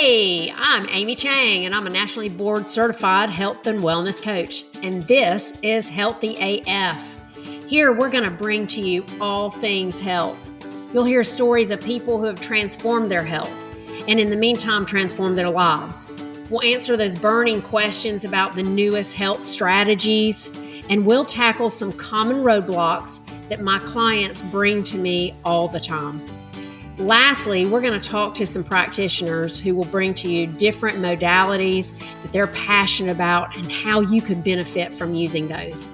Hey, I'm Amy Chang, and I'm a nationally board certified health and wellness coach. And this is Healthy AF. Here, we're going to bring to you all things health. You'll hear stories of people who have transformed their health and in the meantime, transformed their lives. We'll answer those burning questions about the newest health strategies, and we'll tackle some common roadblocks that my clients bring to me all the time. Lastly, we're going to talk to some practitioners who will bring to you different modalities that they're passionate about and how you could benefit from using those.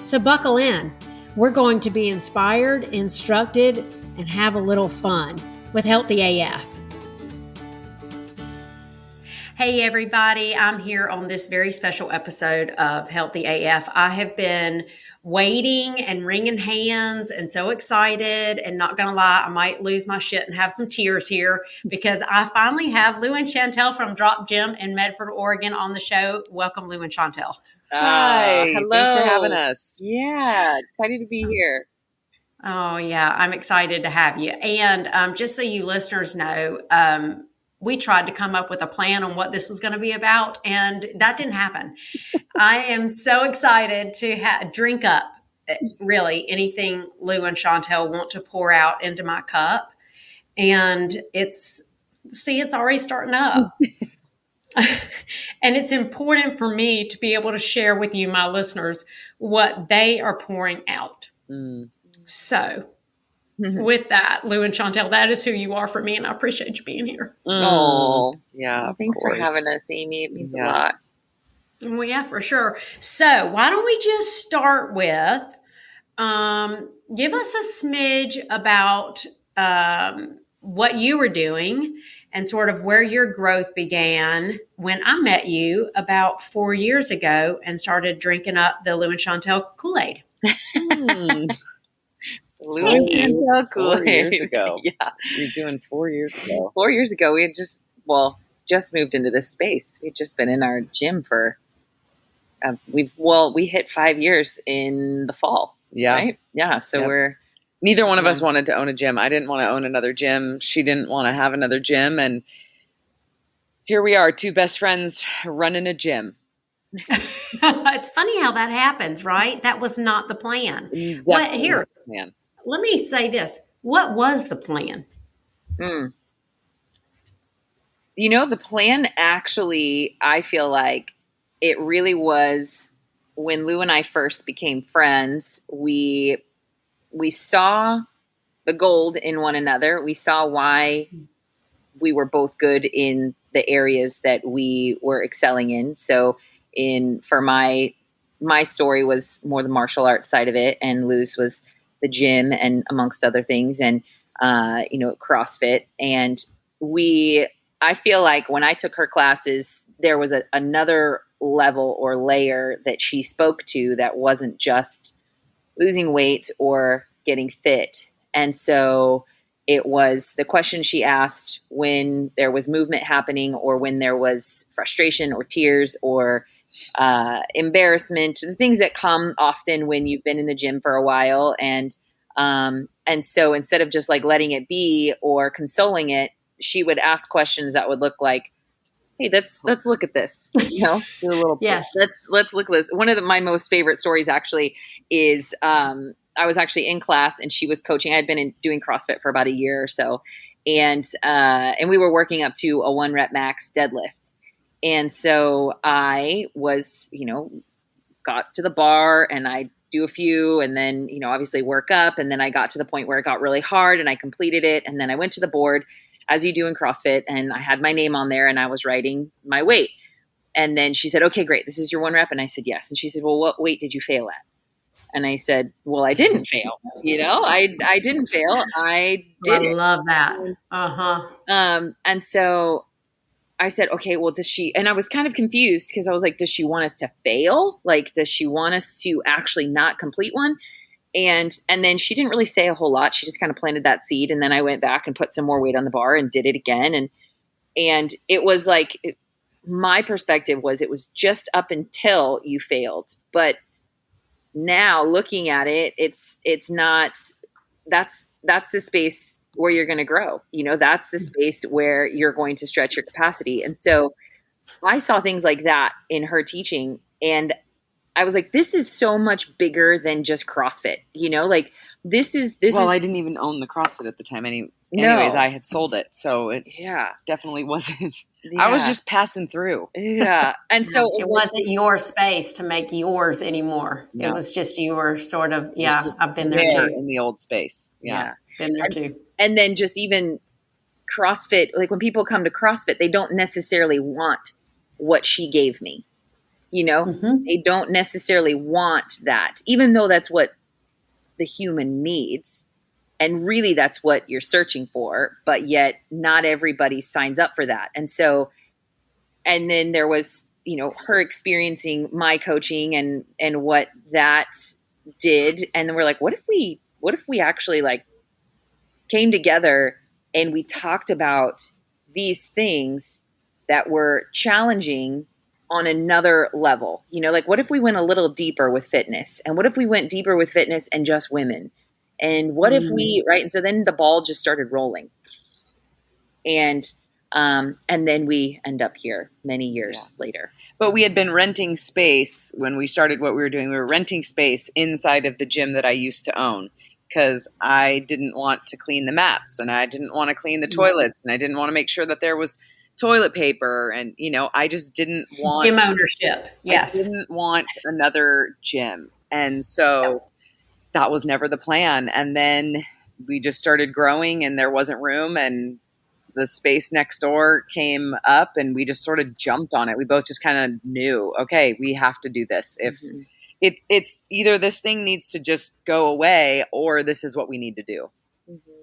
So buckle in. We're going to be inspired, instructed, and have a little fun with Healthy AF. Hey everybody, I'm here on this very special episode of Healthy AF. I have been waiting and wringing hands and so excited, and not gonna lie, I might lose my shit and have some tears here because I finally have Lu and Shantell from Drop Gym in Medford, Oregon on the show. Welcome, Lu and Shantell. Hi, hello. Thanks for having us. Yeah, excited to be here. Oh yeah, I'm excited to have you. And just so you listeners know, we tried to come up with a plan on what this was going to be about, and that didn't happen. I am so excited to drink up really anything Lu and Shantell want to pour out into my cup. And it's already starting up. And it's important for me to be able to share with you, my listeners, what they are pouring out. So with that, Lu and Shantell, that is who you are for me, and I appreciate you being here. Oh, yeah. Thanks for having us, Amy. It means a lot. Well, yeah, for sure. So why don't we just start with give us a smidge about what you were doing and sort of where your growth began when I met you about 4 years ago and started drinking up the Lu and Shantell Kool-Aid. Lu and Shantell Kool-Aid. 4 years ago. Yeah. We were doing 4 years ago. 4 years ago, we had just moved into this space. We'd just been in our gym for, we hit 5 years in the fall. Yeah. Right? Yeah. So neither one of us wanted to own a gym. I didn't want to own another gym. She didn't want to have another gym. And here we are, two best friends running a gym. It's funny how that happens, right? That was not the plan. Let me say this. What was the plan? You know, the plan actually, I feel like it really was when Lu and I first became friends. We saw the gold in one another. We saw why we were both good in the areas that we were excelling in. So for my story was more the martial arts side of it, and Lu's was the gym and amongst other things, and CrossFit. And I feel like when I took her classes, there was another level or layer that she spoke to that wasn't just losing weight or getting fit. And so it was the question she asked when there was movement happening, or when there was frustration or tears or embarrassment, the things that come often when you've been in the gym for a while. And so instead of just like letting it be or consoling it, she would ask questions that would look like, hey, let's look at this. You know, do a little. Yes. Let's look at this. One of my most favorite stories actually is I was actually in class and she was coaching. I had been doing CrossFit for about a year or so, and we were working up to a 1 rep max deadlift. And so I was, got to the bar and I do a few, and then, obviously work up. And then I got to the point where it got really hard and I completed it. And then I went to the board, as you do in CrossFit, and I had my name on there and I was writing my weight. And then she said, okay, great. This is your 1 rep. And I said, yes. And she said, well, what weight did you fail at? And I said, well, I didn't fail. I didn't fail. I did. I love that. And so I said, okay, well, does she, and I was kind of confused because I was like, does she want us to fail? Like, does she want us to actually not complete one? And then she didn't really say a whole lot. She just kind of planted that seed. And then I went back and put some more weight on the bar and did it again. And it was like, my perspective was, it was just up until you failed. But now looking at it, it's not, that's the space where you're going to grow. That's the space where you're going to stretch your capacity. And so I saw things like that in her teaching, and I was like, this is so much bigger than just CrossFit, like this is. I didn't even own the CrossFit at the time. Anyways, I had sold it. So it definitely wasn't, I was just passing through. Yeah. And so it wasn't your space to make yours anymore. No. It was just your sort of, I've been there too. In the old space. Yeah. Been there too. And then just even CrossFit, like when people come to CrossFit, they don't necessarily want what she gave me. They don't necessarily want that, even though that's what the human needs. And really that's what you're searching for, but yet not everybody signs up for that. And so, and then there was, her experiencing my coaching and what that did. And then we're like, what if we actually like came together and we talked about these things that were challenging on another level? Like what if we went a little deeper with fitness? And what if we went deeper with fitness and just women? And what if we, right? And so then the ball just started rolling. And then we end up here many years later. But we had been renting space when we started what we were doing. We were renting space inside of the gym that I used to own, because I didn't want to clean the mats, and I didn't want to clean the toilets, and I didn't want to make sure that there was toilet paper. And, I just didn't want gym ownership. Yes. I didn't want another gym. And so that was never the plan. And then we just started growing, and there wasn't room, and the space next door came up, and we just sort of jumped on it. We both just kind of knew, okay, we have to do this. If it's either this thing needs to just go away, or this is what we need to do.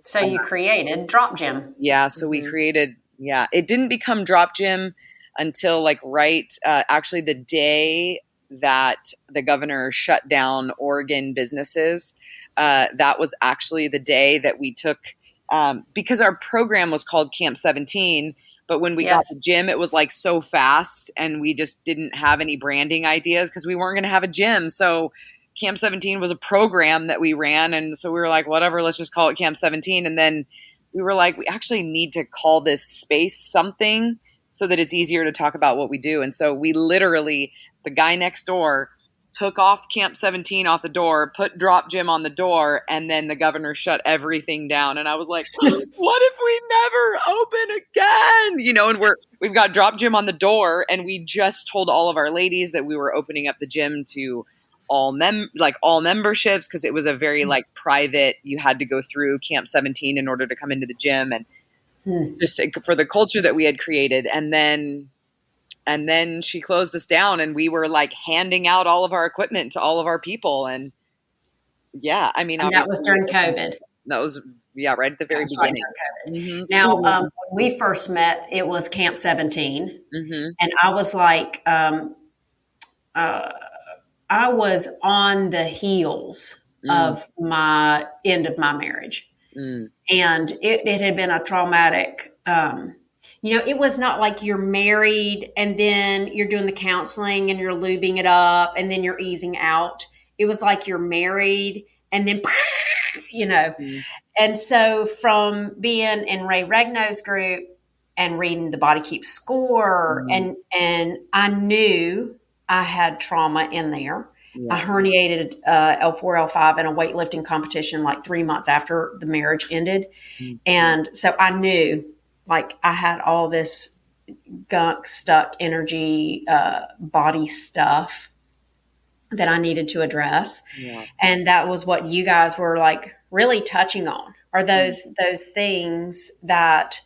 So you created Drop Gym. Yeah. So we created, it didn't become Drop Gym until like actually the day that the governor shut down Oregon businesses. That was actually the day that we took, because our program was called Camp 17, but when we got the gym, it was like so fast, and we just didn't have any branding ideas because we weren't going to have a gym. So Camp 17 was a program that we ran. And so we were like, whatever, let's just call it Camp 17. And then we were like, we actually need to call this space something so that it's easier to talk about what we do. And so we literally, the guy next door took off Camp 17 off the door, put Drop Gym on the door, and then the governor shut everything down. And I was like, what if we never open again? And we've got Drop Gym on the door, and we just told all of our ladies that we were opening up the gym to all memberships, because it was a very like private, you had to go through Camp 17 in order to come into the gym, and just for the culture that we had created. And then she closed us down, and we were like handing out all of our equipment to all of our people. And and that was during COVID. That was, right at the very beginning. Right. Now, when we first met, it was Camp 17. And I was like, I was on the heels of my end of my marriage. And it had been a traumatic, it was not like you're married and then you're doing the counseling and you're lubing it up and then you're easing out. It was like you're married and then, And so from being in Ray Regno's group and reading The Body Keeps Score, and I knew I had trauma in there. I herniated L4, L5 in a weightlifting competition like 3 months after the marriage ended. And so I knew like I had all this gunk, stuck energy, body stuff that I needed to address. And that was what you guys were like really touching on, are those things that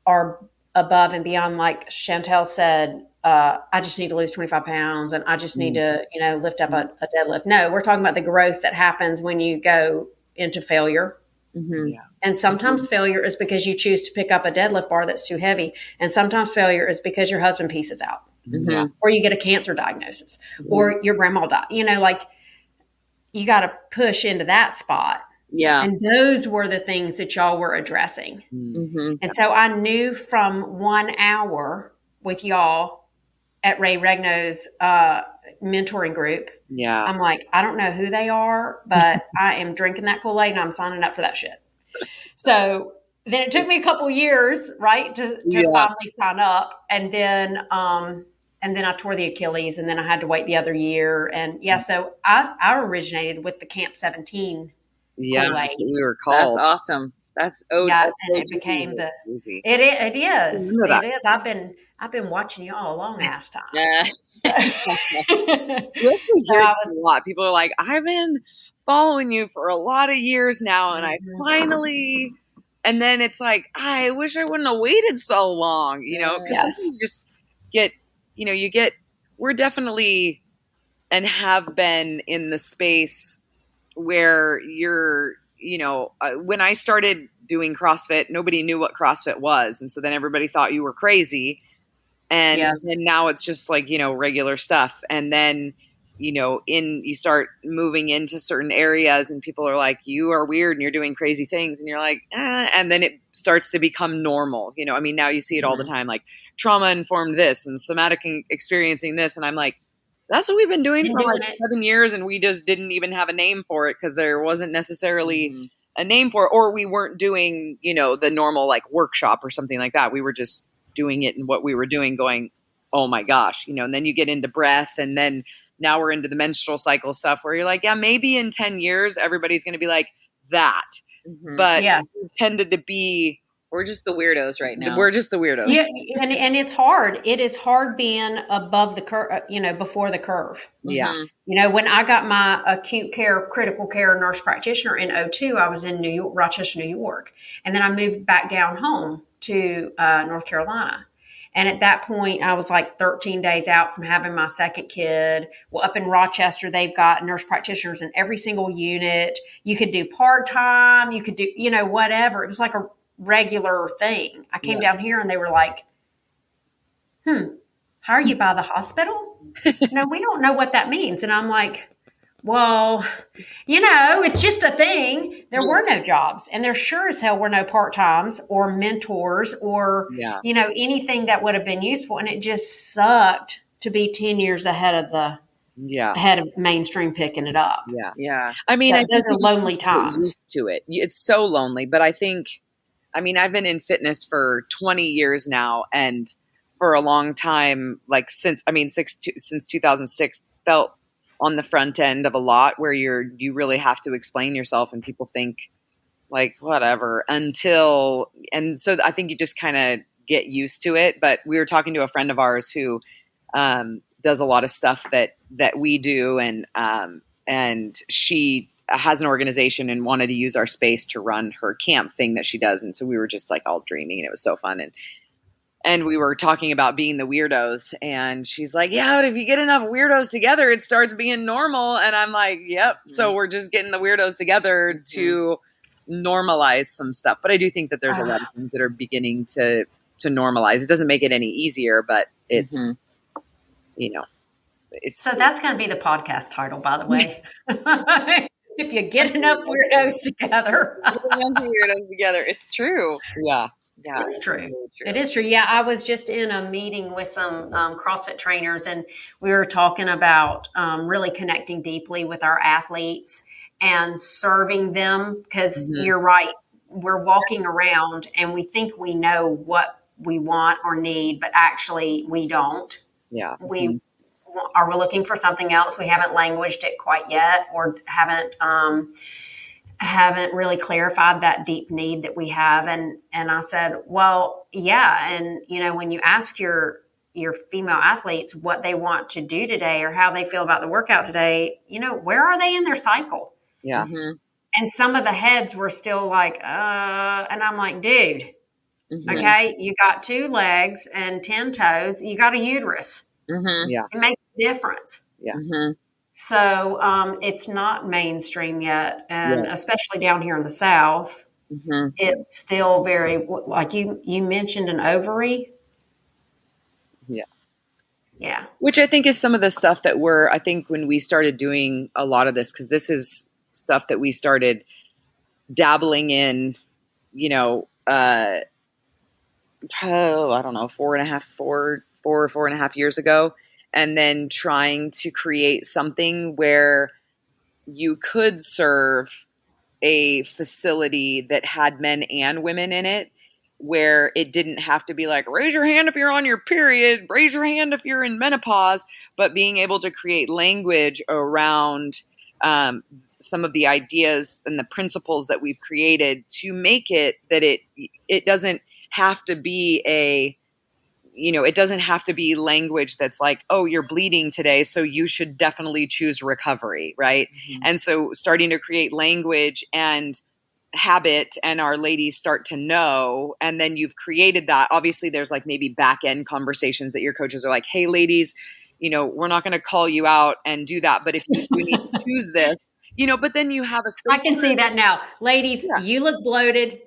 are above and beyond. Like Shantell said, I just need to lose 25 pounds and I just need to, lift up a deadlift. No, we're talking about the growth that happens when you go into failure. And sometimes failure is because you choose to pick up a deadlift bar that's too heavy. And sometimes failure is because your husband pieces out or you get a cancer diagnosis or your grandma died, like you got to push into that spot. And those were the things that y'all were addressing. And so I knew from 1 hour with y'all at Ray Regno's mentoring group, I'm like, I don't know who they are, but I am drinking that Kool-Aid and I'm signing up for that shit. So then it took me a couple years, right, to Yeah. finally sign up, and then I tore the Achilles, and then I had to wait the other year, and so I originated with the Camp 17 Yeah, Kool-Aid. that's what we were That's called. awesome. That's Yeah, and it OG. became That's easy. it is. Remember that. It is. I've been watching you all a long ass time. Yeah. You actually So hear I this a lot. People are like, I've been following you for a lot of years now, and I finally, and then it's like, I wish I wouldn't have waited so long, because sometimes Yes. you just get, we're definitely and have been in the space where you're, when I started doing CrossFit, nobody knew what CrossFit was. And so then everybody thought you were crazy. And Yes. then now it's just like, regular stuff. And then, you start moving into certain areas and people are like, you are weird and you're doing crazy things. And you're like, and then it starts to become normal. Now you see it all the time, like trauma informed this and somatic experiencing this. And I'm like, that's what we've been doing for like 7 years. And we just didn't even have a name for it because there wasn't necessarily a name for it, or we weren't doing, the normal like workshop or something like that. We were just doing it and what we were doing going, oh my gosh, and then you get into breath, and then now we're into the menstrual cycle stuff where you're like, yeah, maybe in 10 years, everybody's going to be like that. But Yes. we tended to be, we're just the weirdos right now. We're just the weirdos. Yeah. And it's hard. It is hard being above the curve, before the curve. Yeah. When I got my acute care, critical care nurse practitioner in 2002, I was in New York, Rochester, New York. And then I moved back down home to North Carolina. And at that point, I was like 13 days out from having my second kid. Well, up in Rochester, they've got nurse practitioners in every single unit. You could do part-time. You could do, whatever. It was like a regular thing. I came down here and they were like, how are you by the hospital? No, we don't know what that means. And I'm like, well, it's just a thing. There were no jobs, and there sure as hell were no part-times or mentors or, anything that would have been useful. And it just sucked to be 10 years ahead of mainstream picking it up. Yeah. Yeah. I mean, I those think are lonely times. to it. It's so lonely, but I think, I've been in fitness for 20 years now, and for a long time, like since 2006, felt on the front end of a lot where you really have to explain yourself, and people think like whatever and so I think you just kind of get used to it. But we were talking to a friend of ours who does a lot of stuff that we do, and she has an organization and wanted to use our space to run her camp thing that she does. And so we were just like all dreaming, and it was so fun. And we were talking about being the weirdos, and she's like, yeah, but if you get enough weirdos together, it starts being normal. And I'm like, yep. So we're just getting the weirdos together to normalize some stuff. But I do think that there's a lot of things that are beginning to normalize. It doesn't make it any easier, but it's, it's. So that's going to be the podcast title, by the way. If you get enough weirdos together. Weirdos together. It's true. Yeah. Yeah, it's true. It is true. Yeah, I was just in a meeting with some CrossFit trainers, and we were talking about really connecting deeply with our athletes and serving them, because you're right. We're walking around and we think we know what we want or need, but actually we don't. Yeah. We're looking for something else. We haven't languaged it quite yet, or haven't really clarified that deep need that we have. And I said, well, yeah. And, when you ask your female athletes what they want to do today or how they feel about the workout today, where are they in their cycle? Yeah. And some of the heads were still like, and I'm like, dude, okay, you got 2 legs and 10 toes. You got a uterus. Yeah. It makes a difference. Yeah. So it's not mainstream yet, and especially down here in the South, it's still very, like you mentioned, an ovary. Yeah. Which I think is some of the stuff that I think when we started doing a lot of this, because this is stuff that we started dabbling in, I don't know, 4 or 4.5 years ago. And then trying to create something where you could serve a facility that had men and women in it, where it didn't have to be like, raise your hand if you're on your period, raise your hand if you're in menopause, but being able to create language around some of the ideas and the principles that we've created to make it that it doesn't have to be it doesn't have to be language that's like, oh, you're bleeding today, so you should definitely choose recovery, right? Mm-hmm. And so starting to create language and habit, and our ladies start to know, and then you've created that. Obviously, there's like maybe back end conversations that your coaches are like, hey, ladies, we're not going to call you out and do that, but if you need to choose this, but then you have a space. I can see that now. Ladies, you look bloated.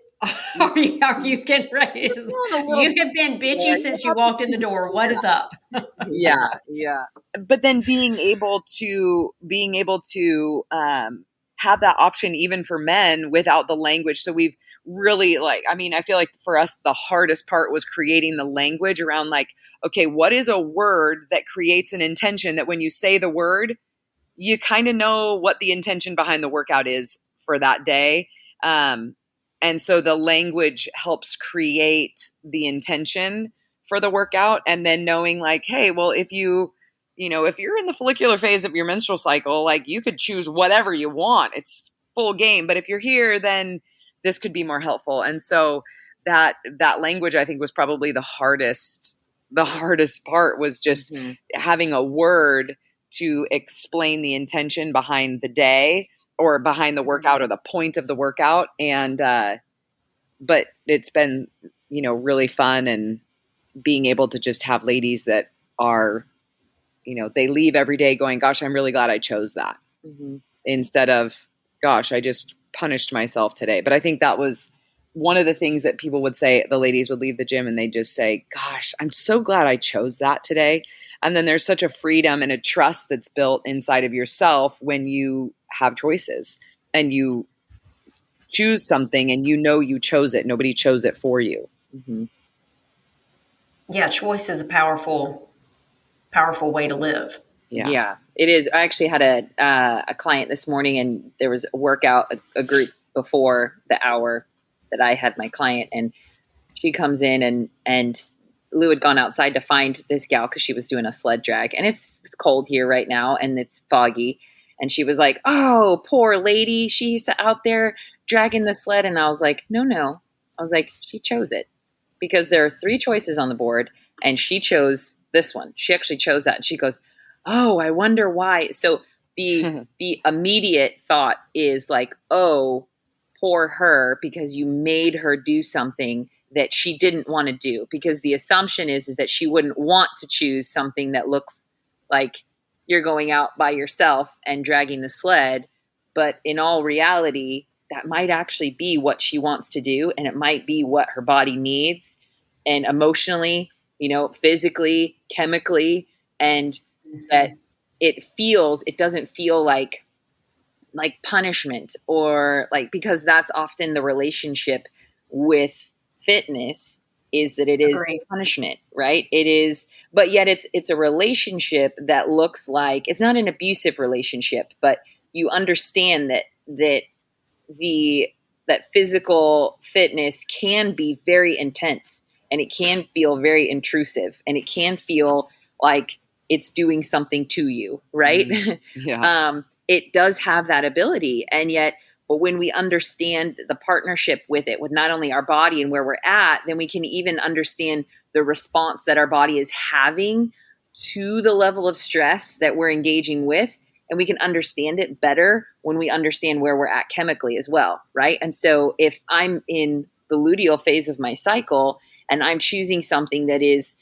Are you getting ready? You have been bitchy since you walked in the door. What is up? Yeah. But then being able to have that option even for men without the language. So we've really I feel like for us, the hardest part was creating the language around like, okay, what is a word that creates an intention that when you say the word, you kind of know what the intention behind the workout is for that day. And so the language helps create the intention for the workout. And then knowing like, hey, well, if you're in the follicular phase of your menstrual cycle, like you could choose whatever you want. It's full game. But if you're here, then this could be more helpful. And so that language, I think, was probably the hardest part, was just having a word to explain the intention behind the day or behind the workout or the point of the workout. And, but it's been, really fun, and being able to just have ladies that are, they leave every day going, gosh, I'm really glad I chose that, instead of, gosh, I just punished myself today. But I think that was one of the things that people would say. The ladies would leave the gym and they just say, gosh, I'm so glad I chose that today. And then there's such a freedom and a trust that's built inside of yourself when you have choices and you choose something and you chose it. Nobody chose it for you. Mm-hmm. Yeah, choice is a powerful way to live. Yeah, it is. I actually had a client this morning, and there was a workout, a group before the hour that I had my client, and she comes in and Lu had gone outside to find this gal because she was doing a sled drag, and it's cold here right now and it's foggy. And she was like, oh, poor lady. She's out there dragging the sled. And I was like, no. I was like, she chose it because there are 3 choices on the board and she chose this one. She actually chose that. And she goes, oh, I wonder why. So the immediate thought is like, oh, poor her, because you made her do something that she didn't want to do, because the assumption is that she wouldn't want to choose something that looks like you're going out by yourself and dragging the sled. But in all reality, that might actually be what she wants to do. And it might be what her body needs, and emotionally, physically, chemically, and that it doesn't feel like punishment, or like, because that's often the relationship with fitness, is that it is punishment, right? It is, but yet it's a relationship that looks like, it's not an abusive relationship, but you understand that physical fitness can be very intense, and it can feel very intrusive, and it can feel like it's doing something to you, right? Yeah. It does have that ability. And yet, but when we understand the partnership with it, with not only our body and where we're at, then we can even understand the response that our body is having to the level of stress that we're engaging with. And we can understand it better when we understand where we're at chemically as well, right? And so if I'm in the luteal phase of my cycle and I'm choosing something that is,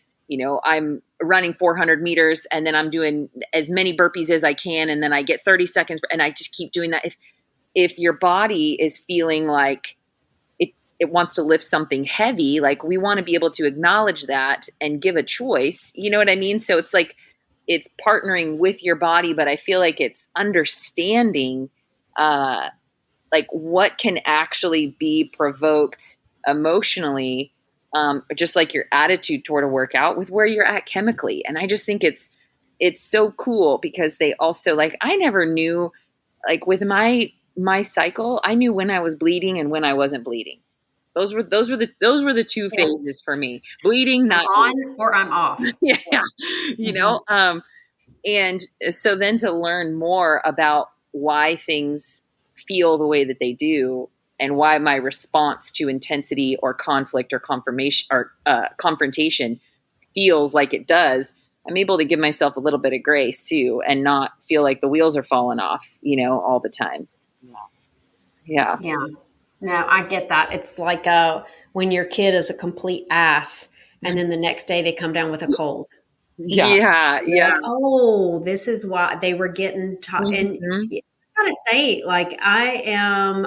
I'm running 400 meters and then I'm doing as many burpees as I can, and then I get 30 seconds and I just keep doing that. If your body is feeling like it wants to lift something heavy, like, we want to be able to acknowledge that and give a choice. You know what I mean? So it's like, it's partnering with your body, but I feel like it's understanding like what can actually be provoked emotionally, just like your attitude toward a workout, with where you're at chemically. And I just think it's so cool, because they also, like, I never knew, like, with my my cycle, I knew when I was bleeding and when I wasn't bleeding. Those were the two phases for me. Bleeding, not I'm on or I'm off. yeah. You know, and so then to learn more about why things feel the way that they do and why my response to intensity or conflict or confrontation feels like it does, I'm able to give myself a little bit of grace too and not feel like the wheels are falling off, you know, all the time. Yeah. Yeah. No, I get that. It's like when your kid is a complete ass and then the next day they come down with a cold. Yeah. You're like, oh, this is why they were getting taught. And Mhm. I gotta say, like, I am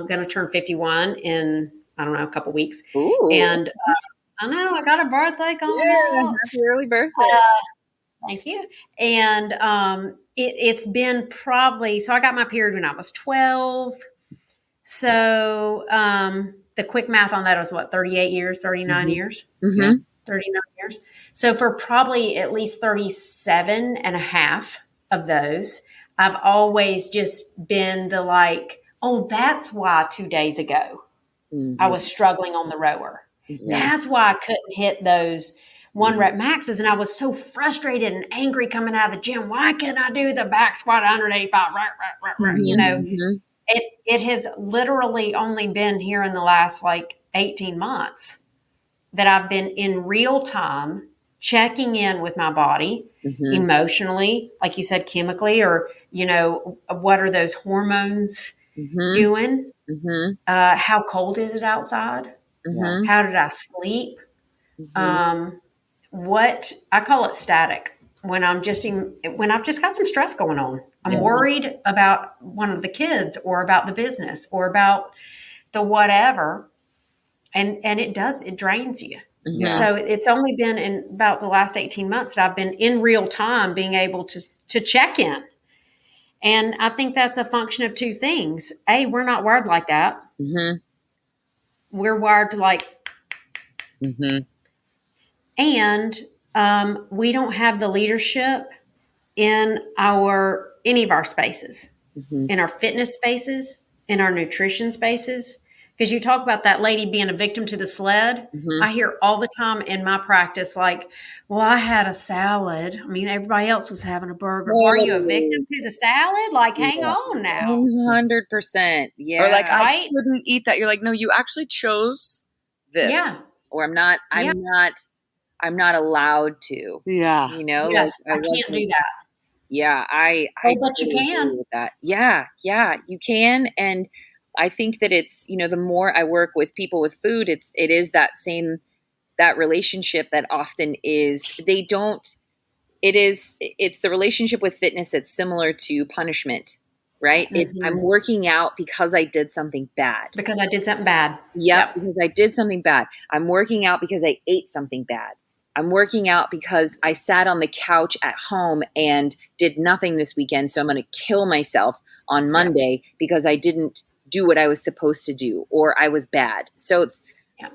going to turn 51 in, I don't know, a couple weeks. Ooh. And I know I got a birthday coming Yeah, up. happy early birthday. Thank you. And it's been probably, so I got my period when I was 12. So the quick math on that was what, 38 years, 39 years? Mm-hmm. 39 years. So for probably at least 37 and a half of those, I've always just been the like, oh, that's why 2 days ago I was struggling on the rower. Yeah. That's why I couldn't hit those 1 rep maxes. And I was so frustrated and angry coming out of the gym. Why can't I do the back squat 185? You know, it has literally only been here in the last like 18 months that I've been in real time checking in with my body emotionally, like you said, chemically, or, you know, what are those hormones doing? How cold is it outside? How did I sleep? What I call it static when I've just got some stress going on. I'm worried about one of the kids or about the business or about the whatever. And it drains you. So it's only been in about the last 18 months that I've been in real time being able to check in. And I think that's a function of two things. A, we're not wired like that. We're wired to like, and we don't have the leadership in any of our spaces, in our fitness spaces, in our nutrition spaces. Because you talk about that lady being a victim to the sled. I hear all the time in my practice, like, well, I had a salad. I mean, everybody else was having a burger. Are you a victim to the salad? Like, hang on now. 100%. Yeah. Or like, I couldn't eat that. You're like, no, you actually chose this. Yeah. Or I'm not allowed to. Yeah. You know? Yes, like, I can't do that. Yeah. I but you can. agree with that. Yeah. Yeah. You can. And I think that it's, you know, the more I work with people with food, it is that relationship that often is, it's the relationship with fitness that's similar to punishment, right? It's, I'm working out because I did something bad. Because I did something bad. Yep. Because I did something bad. I'm working out because I ate something bad. I'm working out because I sat on the couch at home and did nothing this weekend. So I'm going to kill myself on Monday because I didn't do what I was supposed to do, or I was bad. So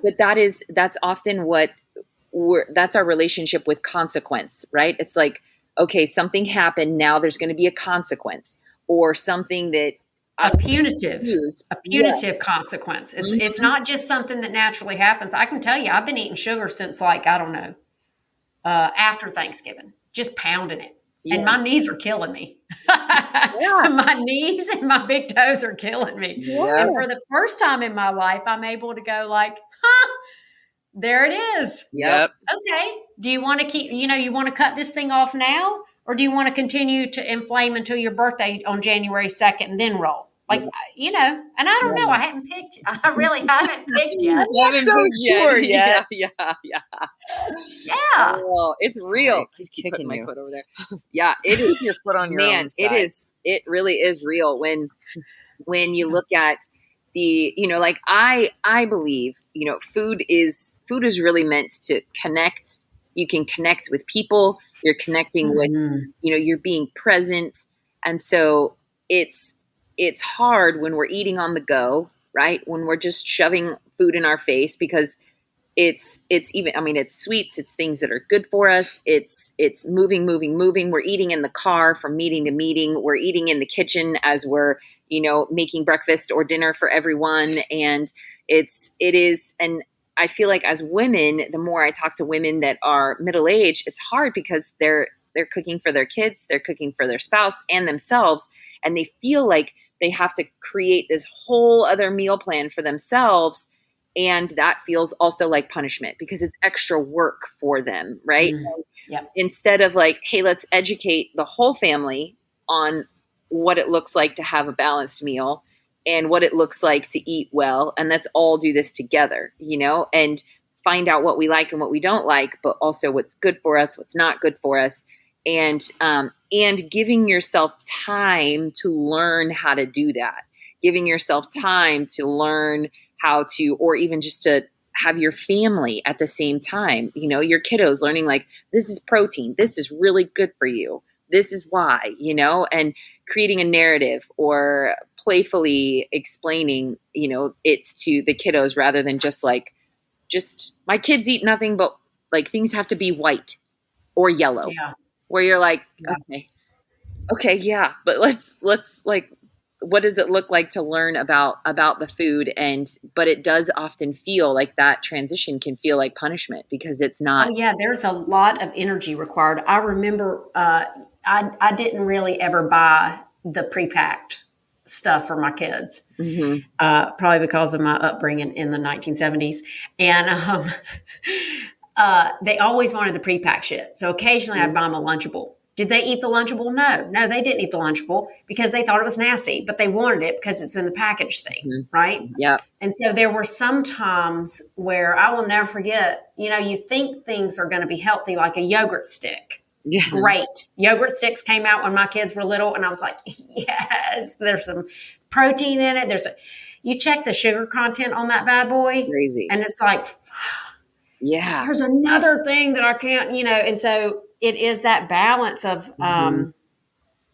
but that's often that's our relationship with consequence, right? It's like, okay, something happened. Now there's going to be a consequence, or something that a punitive consequence. It's not just something that naturally happens. I can tell you, I've been eating sugar since like, I don't know, after Thanksgiving, just pounding it. And my knees are killing me. My knees and my big toes are killing me. And for the first time in my life, I'm able to go like, there it is. Yep. Okay. Do you want to you want to cut this thing off now? Or do you want to continue to inflame until your birthday on January 2nd and then roll? Like, you know, and I don't know. I haven't picked. I really haven't picked yet. I'm not so sure yet. Yeah. Yeah. Oh, it's real. Keep Keep putting my you. foot over there. Yeah, it is. Your foot on your own side. It is. It really is real when you look at the, you know, like I believe, you know, food is really meant to connect. You can connect with people. You're connecting with, you know, you're being present. And so it's hard when we're eating on the go, right? When we're just shoving food in our face, because it's even, I mean, it's sweets, it's things that are good for us. It's moving. We're eating in the car from meeting to meeting. We're eating in the kitchen as we're making breakfast or dinner for everyone. And it is, and I feel like as women, the more I talk to women that are middle-aged, it's hard because they're cooking for their kids, they're cooking for their spouse and themselves. And they feel like they have to create this whole other meal plan for themselves. And that feels also like punishment because it's extra work for them, right? Yep. Instead of like, hey, let's educate the whole family on what it looks like to have a balanced meal and what it looks like to eat well. And let's all do this together, and find out what we like and what we don't like, but also what's good for us, what's not good for us. And giving yourself time to learn how to do that, giving yourself time to learn how to, or even just to have your family at the same time, your kiddos learning like, this is protein, this is really good for you, this is why, and creating a narrative or playfully explaining, it to the kiddos rather than just my kids eat nothing but like things have to be white or yellow, where you're like, okay, yeah, but let's like, what does it look like to learn about the food? But it does often feel like that transition can feel like punishment because it's not. Oh yeah, there's a lot of energy required. I remember I didn't really ever buy the pre-packed stuff for my kids, probably because of my upbringing in the 1970s. And they always wanted the pre-packed shit. So occasionally I'd buy them a Lunchable. Did they eat the Lunchable? No, they didn't eat the Lunchable because they thought it was nasty, but they wanted it because it's in the package thing, right? Yeah. And so there were some times where I will never forget, you think things are going to be healthy, like a yogurt stick. Yeah. Great. Yogurt sticks came out when my kids were little, and I was like, yes, there's some protein in it. You check the sugar content on that bad boy. Crazy. And it's like, yeah, there's another thing that I can't, and so it is that balance of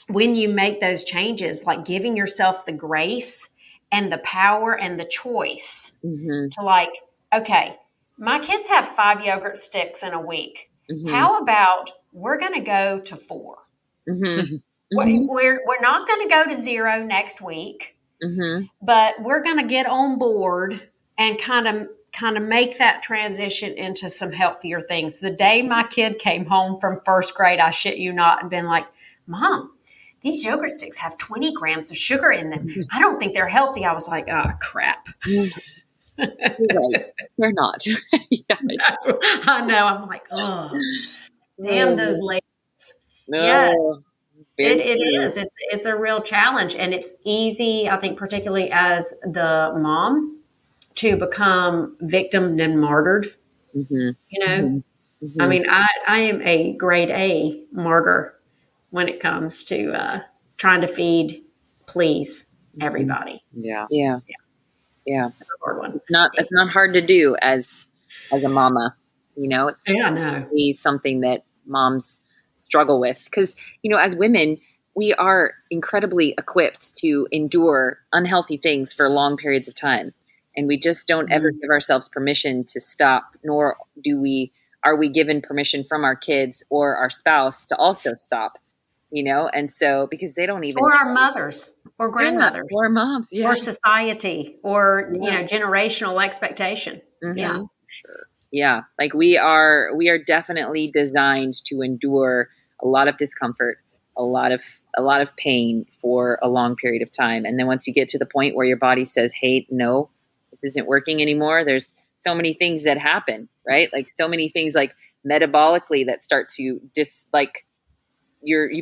when you make those changes, like giving yourself the grace and the power and the choice to like, okay, my kids have 5 yogurt sticks in a week. How about we're going to go to 4? We're not going to go to 0 next week, but we're going to get on board and kind of make that transition into some healthier things. The day my kid came home from first grade, I shit you not, and been like, Mom, these yogurt sticks have 20 grams of sugar in them. I don't think they're healthy. I was like, oh, crap. Right. They're not. Yeah. No, I know. I'm like, oh, damn those ladies. No. Yes. It is. It's a real challenge. And it's easy, I think, particularly as the mom, to become victim and martyred. I mean, I am a grade A martyr when it comes to trying to please everybody. Yeah. That's a hard one. It's not hard to do as a mama. It's no. something that moms struggle with because, as women, we are incredibly equipped to endure unhealthy things for long periods of time. And we just don't ever give ourselves permission to stop, nor are we given permission from our kids or our spouse to also stop, and so because they don't even, or our mothers or grandmothers or moms, or society or, generational expectation. Yeah. Sure. Yeah. Like we are definitely designed to endure a lot of discomfort, a lot of pain for a long period of time. And then once you get to the point where your body says, hey, no, this isn't working anymore. There's so many things that happen, right? Like so many things like metabolically that start to you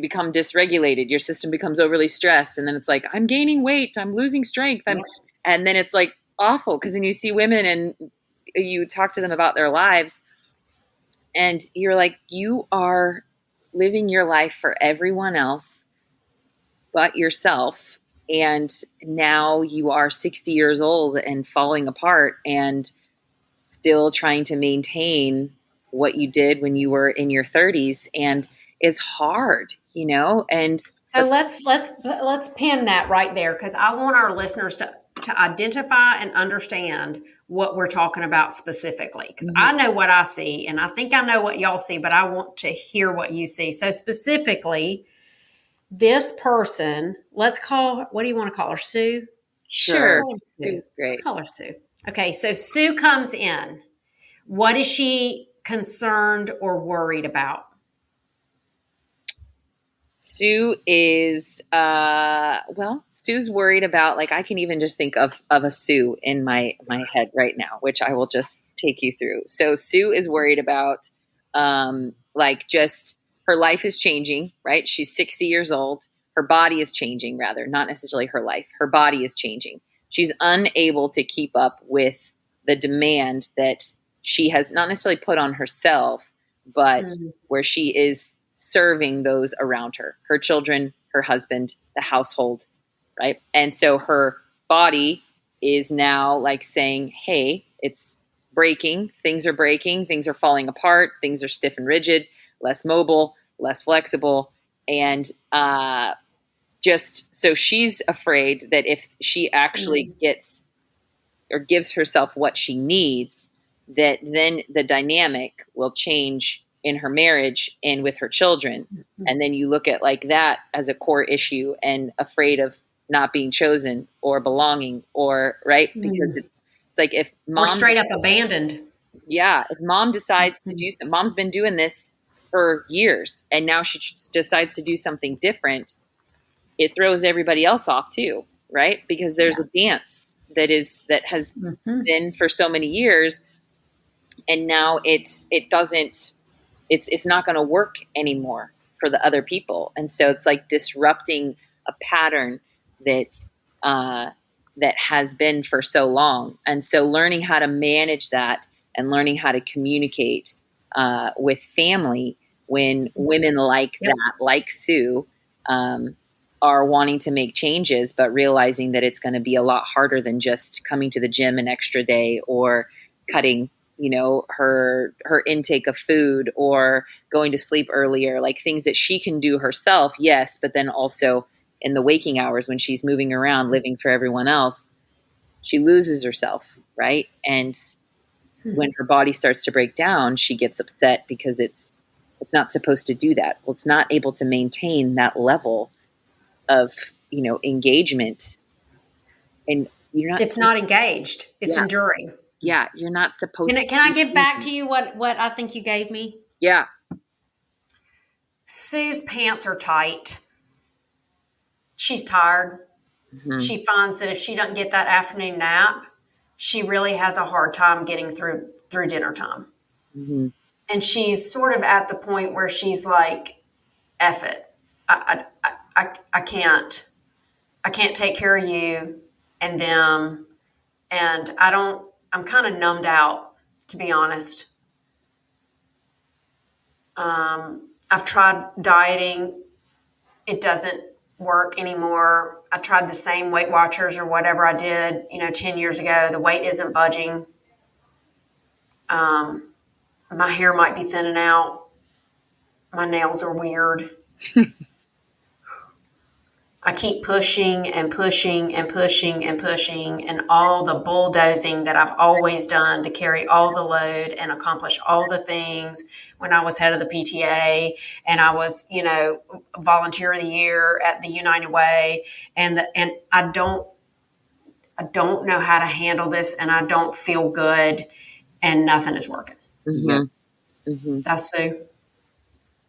become dysregulated. Your system becomes overly stressed. And then it's like, I'm gaining weight. I'm losing strength. And then it's like awful. Cause then you see women and you talk to them about their lives and you're like, you are living your life for everyone else but yourself. And now you are 60 years old and falling apart and still trying to maintain what you did when you were in your 30s. And it's hard, and so let's pin that right there. Cause I want our listeners to identify and understand what we're talking about specifically. Cause I know what I see and I think I know what y'all see, but I want to hear what you see. So specifically, this person, what do you want to call her? Sue? Sure. Call her Sue. Sue's great. Let's call her Sue. Okay, so Sue comes in. What is she concerned or worried about? Sue is Sue's worried about, like, I can even just think of a Sue in my head right now, which I will just take you through. So Sue is worried about like, just her life is changing, right? She's 60 years old. Her body is changing, rather, not necessarily her life. Her body is changing. She's unable to keep up with the demand that she has not necessarily put on herself, but where she is serving those around her children, her husband, the household, right? And so her body is now like saying, hey, it's breaking, things are falling apart, things are stiff and rigid, less mobile, less flexible. And just so she's afraid that if she actually gets or gives herself what she needs, that then the dynamic will change in her marriage and with her children. And then you look at like that as a core issue and afraid of not being chosen or belonging, or right. Because it's like, if mom, we're straight up abandoned. Yeah. If mom decides to do something, mom's been doing this for years and now she decides to do something different, it throws everybody else off too. Right. Because there's a dance that has been for so many years. And now it's not going to work anymore for the other people. And so it's like disrupting a pattern that has been for so long. And so learning how to manage that and learning how to communicate with family when women like that, like Sue, are wanting to make changes, but realizing that it's going to be a lot harder than just coming to the gym an extra day or cutting, her intake of food or going to sleep earlier, like things that she can do herself. Yes. But then also in the waking hours when she's moving around, living for everyone else, she loses herself. Right. And when her body starts to break down, she gets upset because it's not supposed to do that. Well, it's not able to maintain that level of, engagement, and it's not engaged. It's enduring. Yeah. You're not supposed to. Can I give back to you what I think you gave me? Yeah. Sue's pants are tight. She's tired. She finds that if she doesn't get that afternoon nap, she really has a hard time getting through dinner time. And she's sort of at the point where she's like, F it. I can't take care of you and them. And I'm kind of numbed out, to be honest. I've tried dieting. It doesn't work anymore. I tried the same Weight Watchers or whatever I did, 10 years ago. The weight isn't budging. My hair might be thinning out. My nails are weird. I keep pushing and pushing and pushing and pushing, and all the bulldozing that I've always done to carry all the load and accomplish all the things when I was head of the PTA and I was, volunteer of the year at the United Way. And I don't know how to handle this, and I don't feel good, and nothing is working. That's Sue.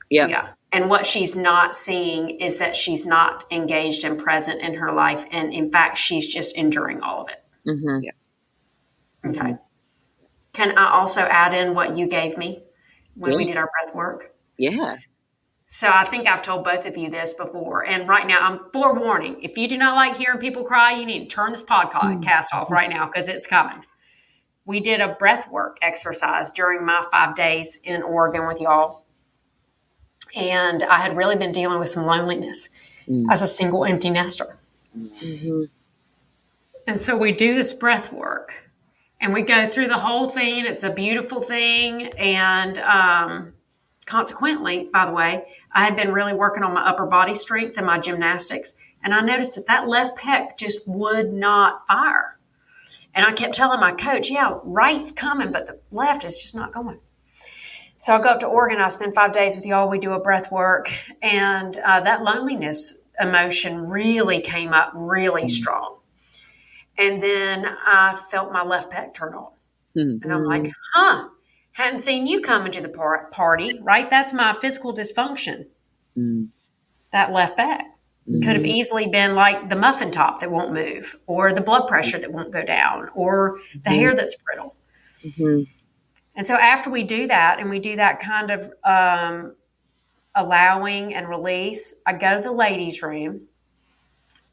Yeah. And what she's not seeing is that she's not engaged and present in her life. And in fact, she's just enduring all of it. Okay. Can I also add in what you gave me when we did our breath work? Yeah. So I think I've told both of you this before. And right now, I'm forewarning. If you do not like hearing people cry, you need to turn this podcast off right now because it's coming. We did a breath work exercise during my 5 days in Oregon with y'all. And I had really been dealing with some loneliness as a single empty nester. And so we do this breath work and we go through the whole thing. It's a beautiful thing. And consequently, by the way, I had been really working on my upper body strength and my gymnastics. And I noticed that left pec just would not fire. And I kept telling my coach, yeah, right's coming, but the left is just not going. So I go up to Oregon. I spend 5 days with y'all. We do a breath work. And that loneliness emotion really came up really strong. And then I felt my left pec turn on. Mm-hmm. And I'm like, hadn't seen you coming to the party, right? That's my physical dysfunction. Mm-hmm. That left pec. Could have easily been like the muffin top that won't move, or the blood pressure that won't go down, or the hair that's brittle. Mm-hmm. And so after we do that, and we do that kind of allowing and release, I go to the ladies' room,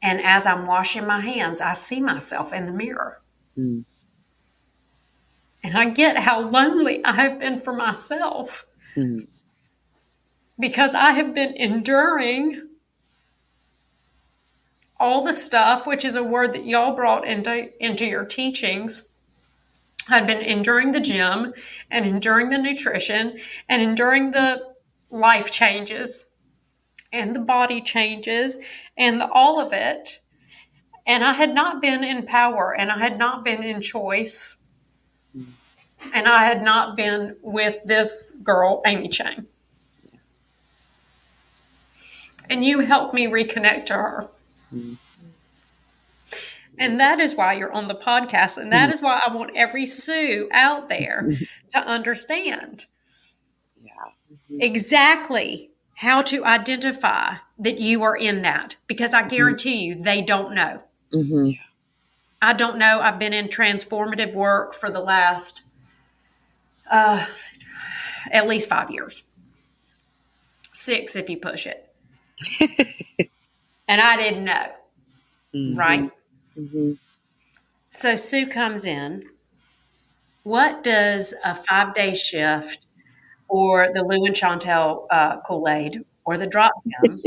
and as I'm washing my hands, I see myself in the mirror. Mm-hmm. And I get how lonely I have been for myself. Mm-hmm. Because I have been enduring all the stuff, which is a word that y'all brought into your teachings. I'd been enduring the gym and enduring the nutrition and enduring the life changes and the body changes and all of it. And I had not been in power, and I had not been in choice, and I had not been with this girl, Amy Chang. And you helped me reconnect to her. Mm-hmm. And that is why you're on the podcast. And that is why I want every Sue out there to understand exactly how to identify that you are in that. Because I guarantee you, they don't know. Mm-hmm. I don't know. I've been in transformative work for the last at least 5 years. 6 if you push it. And I didn't know. Mm-hmm. Right? Mm-hmm. So Sue comes in. What does a 5-day shift or the Lu and Shantell Kool-Aid or the drop gym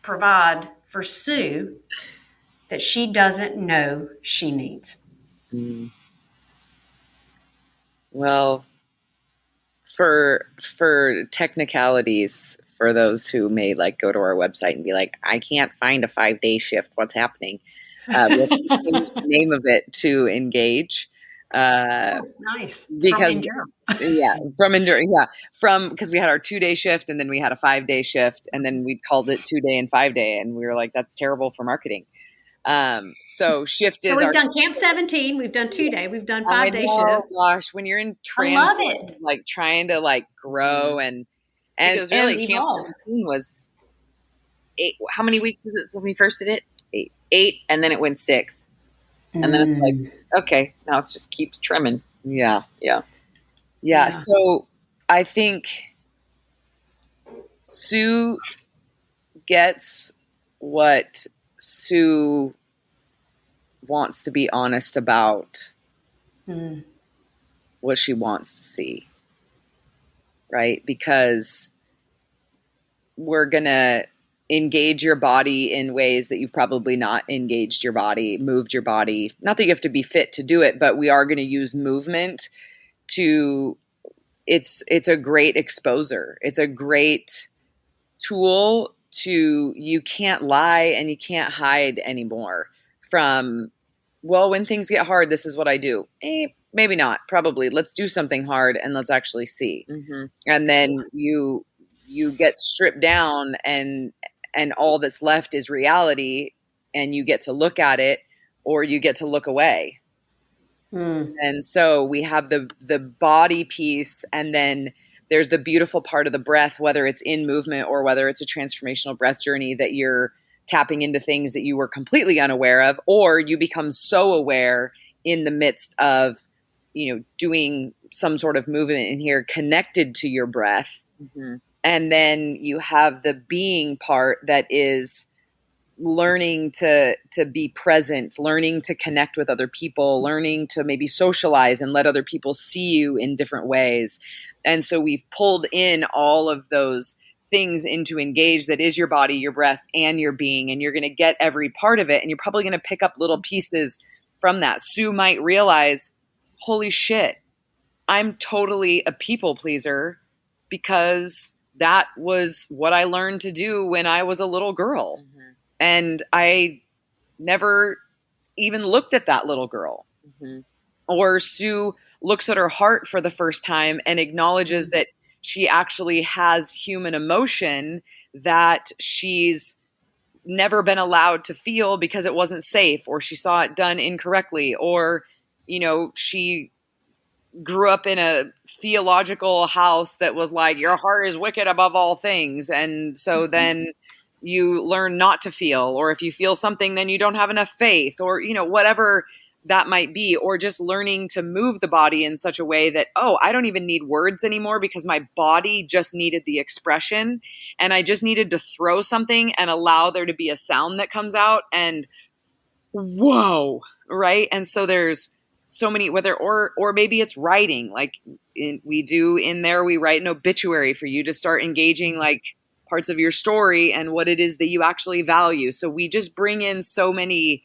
provide for Sue that she doesn't know she needs? Mm. Well, for technicalities, for those who may like go to our website and be like, I can't find a 5-day shift. What's happening? We have to change the name of it to Engage. Nice. Because from Endure. Because we had our 2-day shift and then we had a 5-day shift and then we called it 2-day and 5-day. And we were like, that's terrible for marketing. So shift is. So we've done Camp 17. We've done 2-day. We've done 5-day shift. Gosh, when you're in trans, I love it. Like trying to like grow and because really Camp 17 was 8. How many weeks was it when we first did it? 8, and then it went 6, and then it's like, okay, now it just keeps trimming. Yeah. Yeah. So I think Sue gets what Sue wants to be honest about, what she wants to see, right? Because we're going to engage your body in ways that you've probably not engaged your body, moved your body. Not that you have to be fit to do it, but we are going to use movement to, it's a great exposer. It's a great tool to, you can't lie and you can't hide anymore from, well, when things get hard, this is what I do. Maybe not, probably. Let's do something hard and let's actually see. Mm-hmm. And then you get stripped down and all that's left is reality, and you get to look at it or you get to look away. And so we have the body piece, and then there's the beautiful part of the breath, whether it's in movement or whether it's a transformational breath journey that you're tapping into things that you were completely unaware of, or you become so aware in the midst of, doing some sort of movement in here connected to your breath. Mm-hmm. And then you have the being part that is learning to be present, learning to connect with other people, learning to maybe socialize and let other people see you in different ways. And so we've pulled in all of those things into Engage that is your body, your breath, and your being. And you're going to get every part of it. And you're probably going to pick up little pieces from that. Sue might realize, holy shit, I'm totally a people pleaser because that was what I learned to do when I was a little girl. Mm-hmm. And I never even looked at that little girl. Mm-hmm. Or Sue looks at her heart for the first time and acknowledges that she actually has human emotion that she's never been allowed to feel because it wasn't safe, or she saw it done incorrectly, or, she grew up in a theological house that was like, your heart is wicked above all things. And so then you learn not to feel, or if you feel something, then you don't have enough faith, or, whatever that might be, or just learning to move the body in such a way that, oh, I don't even need words anymore because my body just needed the expression, and I just needed to throw something and allow there to be a sound that comes out, and whoa, right? And so there's so many, or maybe it's writing, like we write an obituary for you to start engaging like parts of your story and what it is that you actually value. So we just bring in so many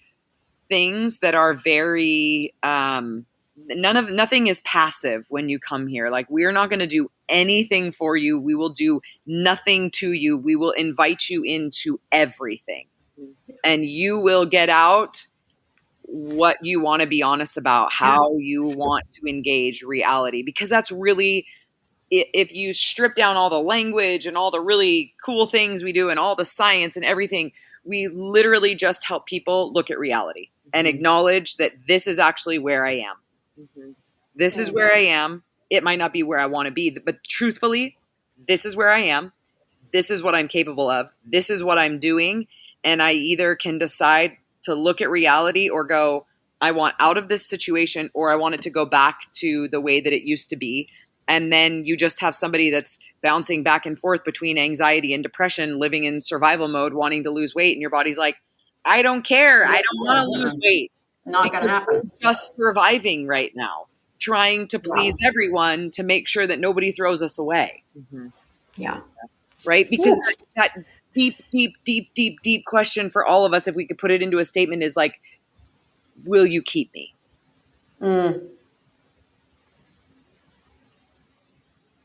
things that are very nothing is passive when you come here. Like, we're not going to do anything for you. We will do nothing to you. We will invite you into everything, and you will get out what you want to be honest about, how you want to engage reality, because that's really, if you strip down all the language and all the really cool things we do and all the science and everything, we literally just help people look at reality and acknowledge that this is actually where I am. This is where I am. It might not be where I want to be, but truthfully, this is where I am. This is what I'm capable of. This is what I'm doing. And I either can decide to look at reality or go, I want out of this situation, or I want it to go back to the way that it used to be. And then you just have somebody that's bouncing back and forth between anxiety and depression, living in survival mode, wanting to lose weight. And your body's like, I don't care. I don't want to lose weight. Not going to happen. Just surviving right now, trying to please everyone to make sure that nobody throws us away. Yeah. Right? Because that deep question for all of us, if we could put it into a statement, is like, will you keep me? And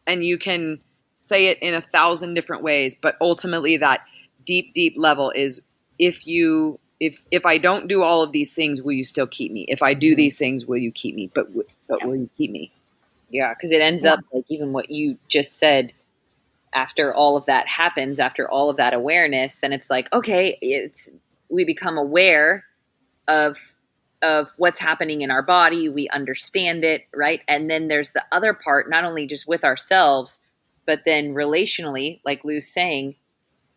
you can say it in 1,000 different ways, but ultimately that deep level is, if I don't do all of these things, will you still keep me? If I do these things, will you keep me? But will you keep me? Yeah, because it ends up like even what you just said. After all of that happens, after all of that awareness, then it's like, okay, we become aware of what's happening in our body. We understand it, right? And then there's the other part, not only just with ourselves, but then relationally, like Lou's saying,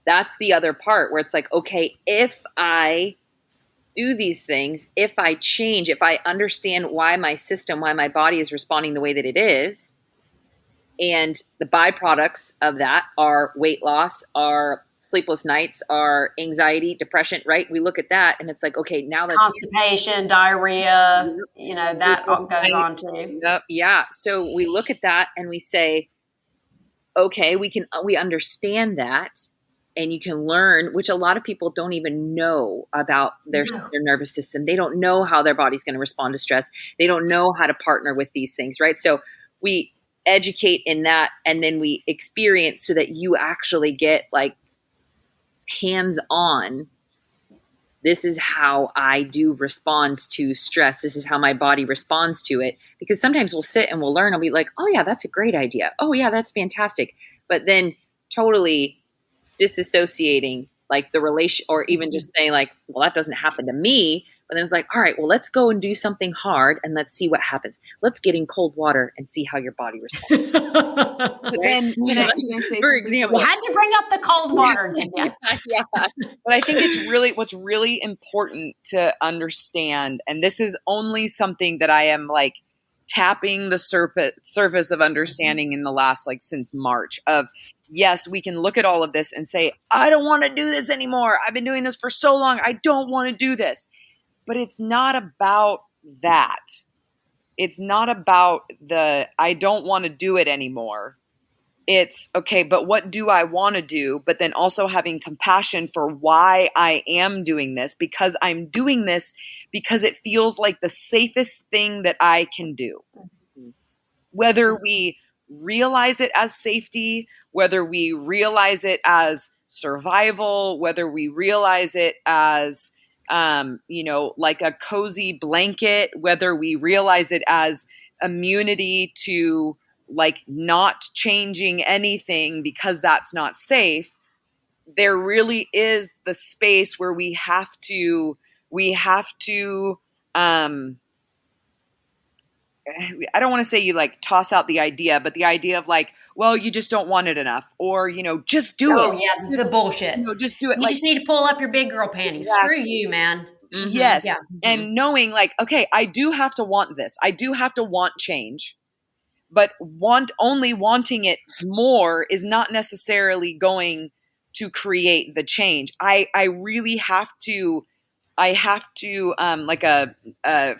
that's the other part where it's like, okay, if I do these things, if I change, if I understand why my body is responding the way that it is, and the byproducts of that are weight loss, are sleepless nights, are anxiety, depression, right? We look at that and it's like, okay, now that's constipation, diarrhea, that goes on too. Yeah. So we look at that and we say, okay, we understand that, and you can learn, which a lot of people don't even know about their nervous system. They don't know how their body's going to respond to stress. They don't know how to partner with these things, right? So we educate in that, and then we experience so that you actually get like hands-on. This is how I do respond to stress. This is how my body responds to it. Because sometimes we'll sit and we'll learn. I'll be like, oh yeah, that's a great idea. Oh yeah, that's fantastic. But then totally disassociating like the relation, or even just saying like, well, that doesn't happen to me. But then it's like, all right, well, let's go and do something hard and let's see what happens. Let's get in cold water and see how your body responds. But then, can I say, for example, you had to bring up the cold water, didn't you? Yeah. But I think what's really important to understand, and this is only something that I am like tapping the surface of understanding in the last, like, since March, of, yes, we can look at all of this and say, I don't want to do this anymore. I've been doing this for so long. I don't want to do this. But it's not about that. It's not about I don't want to do it anymore. It's, okay, but what do I want to do? But then also having compassion for why I am doing this, because I'm doing this because it feels like the safest thing that I can do. Whether we realize it as safety, whether we realize it as survival, whether we realize it as like a cozy blanket, whether we realize it as immunity to like not changing anything because that's not safe, there really is the space where we have to I don't want to say you like toss out the idea, but the idea of like, well, you just don't want it enough, or just do it. Oh yeah, this is the bullshit. Just do it. You just need to pull up your big girl panties. Exactly. Screw you, man. Yes. Yeah. And knowing like, okay, I do have to want this. I do have to want change, but only wanting it more is not necessarily going to create the change. I really have to, like a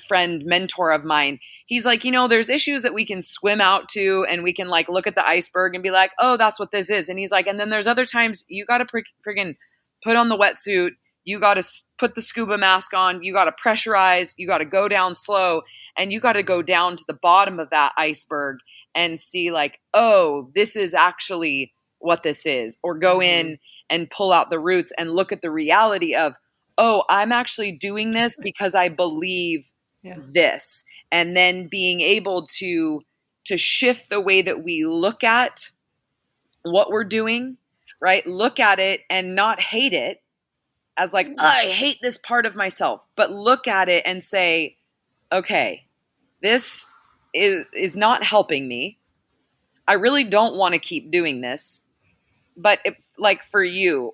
friend mentor of mine, he's like, there's issues that we can swim out to and we can like look at the iceberg and be like, oh, that's what this is. And he's like, and then there's other times you got to friggin' put on the wetsuit. You got to put the scuba mask on. You got to pressurize. You got to go down slow, and you got to go down to the bottom of that iceberg and see like, oh, this is actually what this is, or go in and pull out the roots and look at the reality of, oh, I'm actually doing this because I believe this. And then being able to shift the way that we look at what we're doing, right? Look at it and not hate it as like, I hate this part of myself, but look at it and say, okay, this is not helping me. I really don't want to keep doing this. But like for you,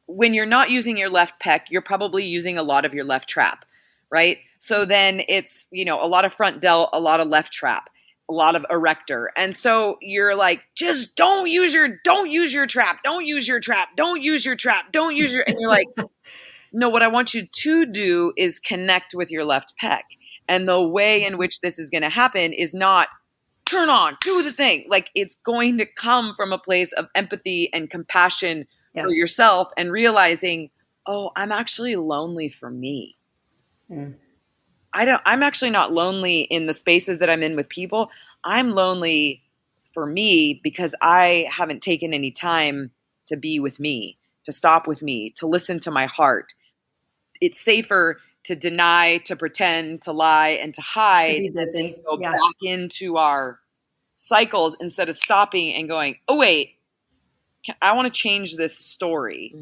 when you're not using your left pec, you're probably using a lot of your left trap, right? So then it's, a lot of front delt, a lot of left trap, a lot of erector. And so you're like, just don't use your trap, don't use your trap, don't use your, and you're like, no, what I want you to do is connect with your left pec. And the way in which this is going to happen is not turn on, do the thing. Like it's going to come from a place of empathy and compassion for yourself and realizing, oh, I'm actually lonely for me. I'm actually not lonely in the spaces that I'm in with people. I'm lonely for me because I haven't taken any time to be with me, to stop with me, to listen to my heart. It's safer to deny, to pretend, to lie, and to hide, to be busy. And go back into our cycles instead of stopping and going, oh, wait, I want to change this story.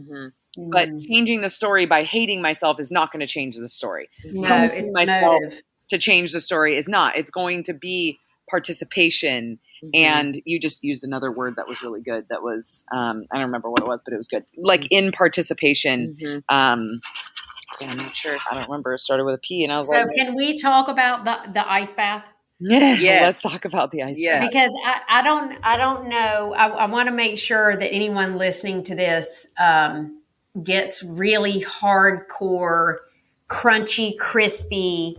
But changing the story by hating myself is not going to change the story. No, Hating it's myself motive. To change the story is not. It's going to be participation. And you just used another word that was really good. That was, I don't remember what it was, but it was good. Like in participation. I'm not sure. I don't remember. It started with a P. And I was so can we talk about the ice bath? Yeah, let's talk about the ice bath. Because I don't know. I want to make sure that anyone listening to this gets really hardcore, crunchy, crispy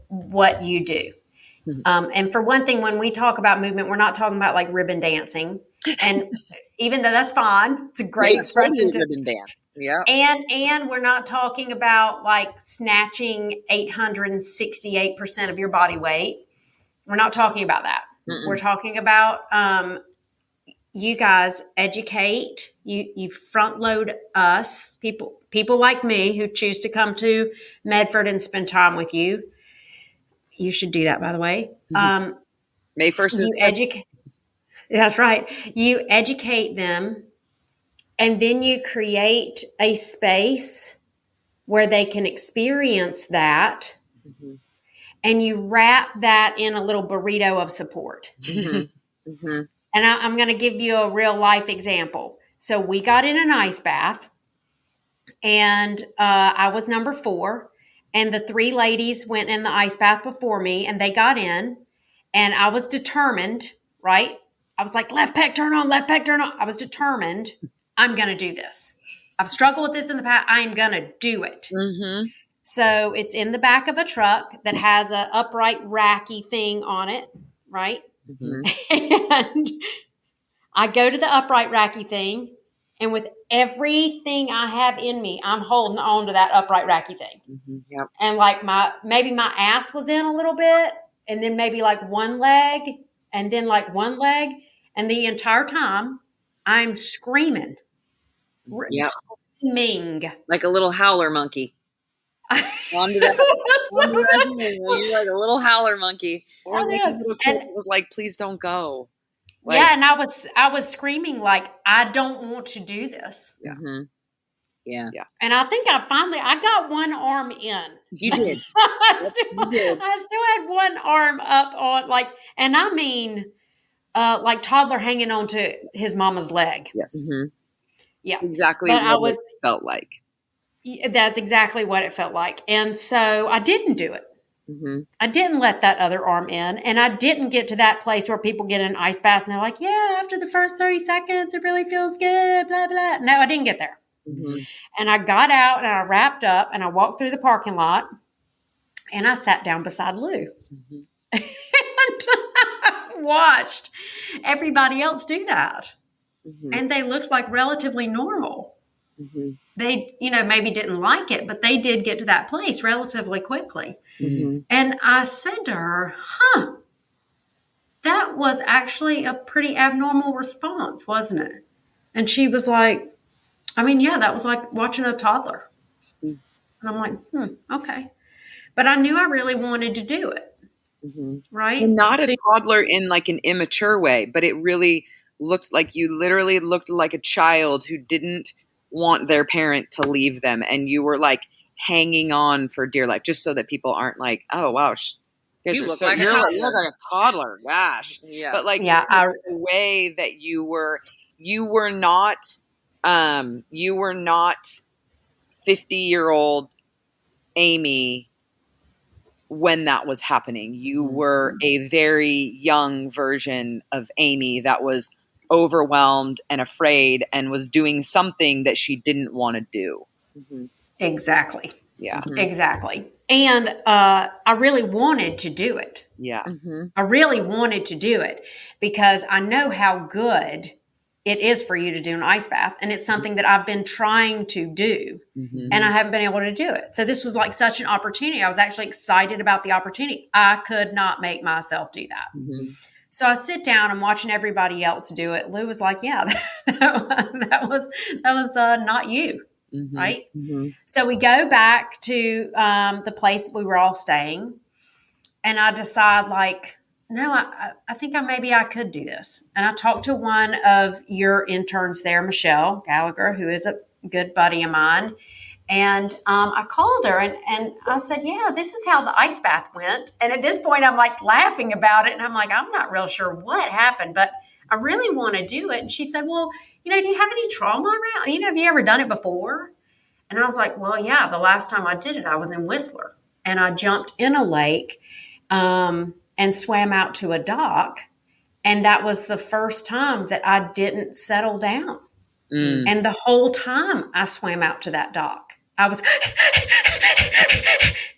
what you do. And for one thing, when we talk about movement, we're not talking about like ribbon dancing. And even though that's fine, it's a great expression to ribbon dance. Yeah. And we're not talking about like snatching 868% of your body weight. We're not talking about that. We're talking about you guys educate, you front load us, people like me who choose to come to Medford and spend time with you. You should do that, by the way. May 1st. You educate. That's right. You educate them, and then you create a space where they can experience that. And you wrap that in a little burrito of support. And I'm going to give you a real life example. So we got in an ice bath, and I was number 4, and the 3 ladies went in the ice bath before me, and they got in, and I was determined, right? I was like, left pec, turn on, left pec, turn on. I was determined, I'm going to do this. I've struggled with this in the past. I'm going to do it. So it's in the back of a truck that has a upright racky thing on it, right? And I go to the upright racky thing, and with everything I have in me, I'm holding on to that upright racky thing. And like maybe my ass was in a little bit, and then maybe like one leg, and then like one leg, and the entire time I'm screaming. screaming. Like a little howler monkey. Onto that. You're like a little howler monkey. Or like a little kid that was like, please don't go. Like, yeah, and I was screaming like, I don't want to do this. Yeah. Mm-hmm. Yeah. And I think I got one arm in. You did. I still had one arm up on, like, and I mean, like toddler hanging on to his mama's leg. Yes. Mm-hmm. Yeah. Exactly But what it felt like. That's exactly what it felt like. And so I didn't do it. Mm-hmm. I didn't let that other arm in, and I didn't get to that place where people get in an ice bath and they're like, yeah, after the first 30 seconds, it really feels good, blah, blah. No, I didn't get there. Mm-hmm. And I got out and I wrapped up and I walked through the parking lot and I sat down beside Lou. Mm-hmm. And I watched everybody else do that. Mm-hmm. And they looked like relatively normal. Mm-hmm. They, maybe didn't like it, but they did get to that place relatively quickly. Mm-hmm. And I said to her, that was actually a pretty abnormal response, wasn't it? And she was like, I mean, yeah, that was like watching a toddler. Mm-hmm. And I'm like, okay. But I knew I really wanted to do it. Mm-hmm. Right? And not a toddler in like an immature way, but it really looked like you literally looked like a child who didn't want their parent to leave them. And you were like hanging on for dear life, just so that people aren't like, oh, wow, You look like you're like a toddler. Gosh. Yeah. But like Yeah, the way that you were not 50-year-old Amy when that was happening. You were a very young version of Amy that was overwhelmed and afraid and was doing something that she didn't want to do. Mm-hmm. Exactly. Yeah. Mm-hmm. Exactly. And I really wanted to do it. Yeah. Mm-hmm. I really wanted to do it because I know how good it is for you to do an ice bath. And it's something that I've been trying to do Mm-hmm. and I haven't been able to do it. So this was like such an opportunity. I was actually excited about the opportunity. I could not make myself do that. Mm-hmm. So I sit down and watching everybody else do it. Lou was like, yeah, that was not you. Mm-hmm. Right. Mm-hmm. So we go back to the place we were all staying. And I decide like, no, I think maybe I could do this. And I talked to one of your interns there, Michelle Gallagher, who is a good buddy of mine. And I called her and I said, yeah, this is how the ice bath went. And at this point, I'm like laughing about it. And I'm like, I'm not real sure what happened, but I really want to do it. And she said, well, do you have any trauma around? Have you ever done it before? And I was like, well, yeah, the last time I did it, I was in Whistler. And I jumped in a lake and swam out to a dock. And that was the first time that I didn't settle down. Mm. And the whole time I swam out to that dock, I was,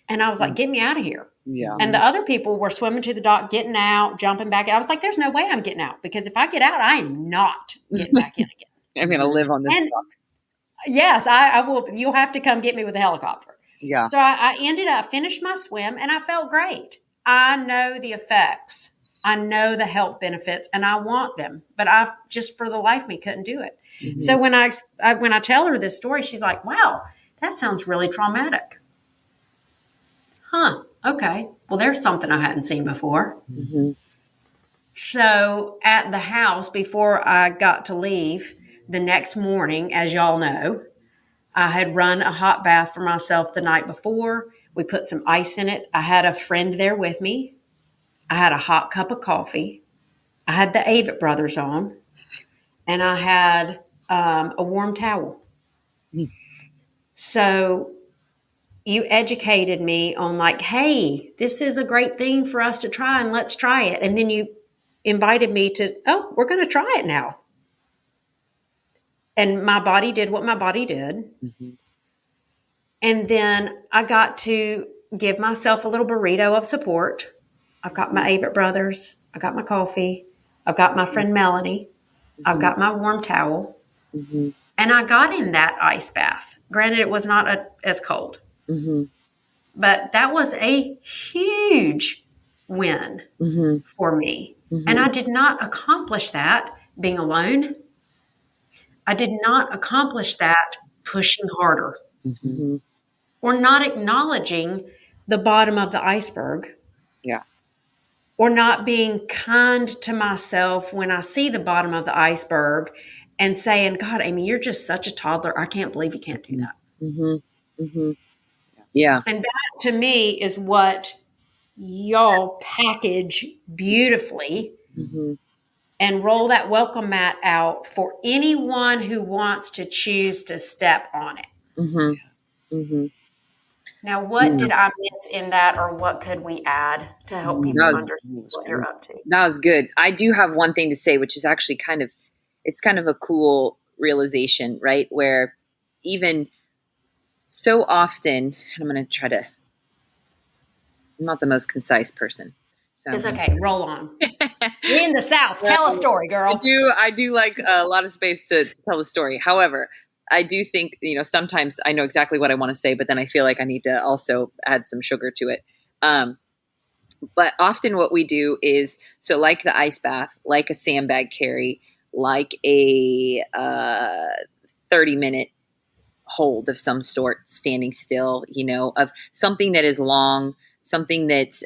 and I was like, get me out of here. Yeah. And the other people were swimming to the dock, getting out, jumping back. And I was like, there's no way I'm getting out because if I get out, I am not getting back in again. I'm going to live on this dock. Yes, I will. You'll have to come get me with a helicopter. Yeah. So I ended up, finished my swim and I felt great. I know the effects. I know the health benefits and I want them, but I just for the life of me couldn't do it. Mm-hmm. So when I tell her this story, she's like, wow, that sounds really traumatic. Huh. Okay. Well, there's something I hadn't seen before. Mm-hmm. So at the house, before I got to leave the next morning, as y'all know, I had run a hot bath for myself the night before. We put some ice in it. I had a friend there with me. I had a hot cup of coffee. I had the Avett Brothers on. And I had a warm towel. Mm. So you educated me on like, hey, this is a great thing for us to try and let's try it. And then you invited me to, oh, we're going to try it now. And my body did what my body did. Mm-hmm. And then I got to give myself a little burrito of support. I've got my Avett Brothers. I got my coffee. I've got my friend Melanie. Mm-hmm. I've got my warm towel. Mm-hmm. And I got in that ice bath. Granted, it was not as cold. Mm-hmm. But that was a huge win Mm-hmm. for me. Mm-hmm. And I did not accomplish that being alone. I did not accomplish that pushing harder Mm-hmm. or not acknowledging the bottom of the iceberg. Yeah. Or not being kind to myself when I see the bottom of the iceberg and saying, God, Amy, you're just such a toddler. I can't believe you can't do that. Mm-hmm. Mm-hmm. Yeah. And that to me is what y'all package beautifully Mm-hmm. and roll that welcome mat out for anyone who wants to choose to step on it. Mm-hmm. Mm-hmm. Now, what did I miss in that, or what could we add to help people understand what you're up to? That was good. I do have one thing to say, which is actually it's kind of a cool realization, right? Where even so often, I'm going to try to, I'm not the most concise person. So It's okay. Roll on. We in the South. Tell a story, girl. I do like a lot of space to tell a story. However, I do think, sometimes I know exactly what I want to say, but then I feel like I need to also add some sugar to it. But often what we do is, so like the ice bath, like a sandbag carry, like a 30-minute hold of some sort, standing still, of something that is long, something that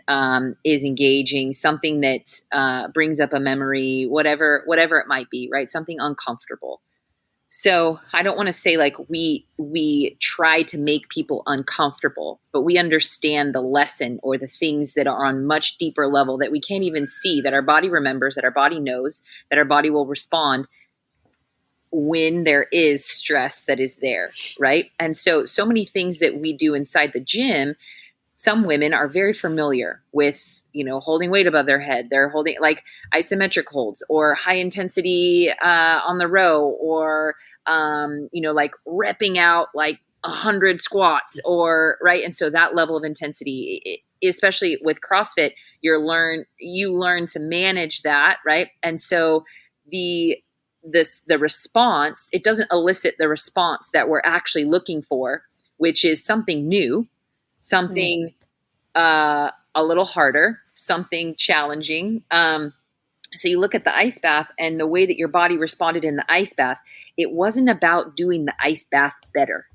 is engaging, something that brings up a memory, whatever it might be, right? Something uncomfortable. So I don't want to say like we try to make people uncomfortable, but we understand the lesson or the things that are on much deeper level that we can't even see, that our body remembers, that our body knows, that our body will respond when there is stress that is there, right? And so many things that we do inside the gym, some women are very familiar with, holding weight above their head. They're holding like isometric holds or high intensity on the row, or, like repping out like 100 squats, or right. And so that level of intensity, especially with CrossFit, you learn to manage that. Right. And so the response, it doesn't elicit the response that we're actually looking for, which is something new, something a little harder, something challenging. So you look at the ice bath and the way that your body responded in the ice bath, it wasn't about doing the ice bath better.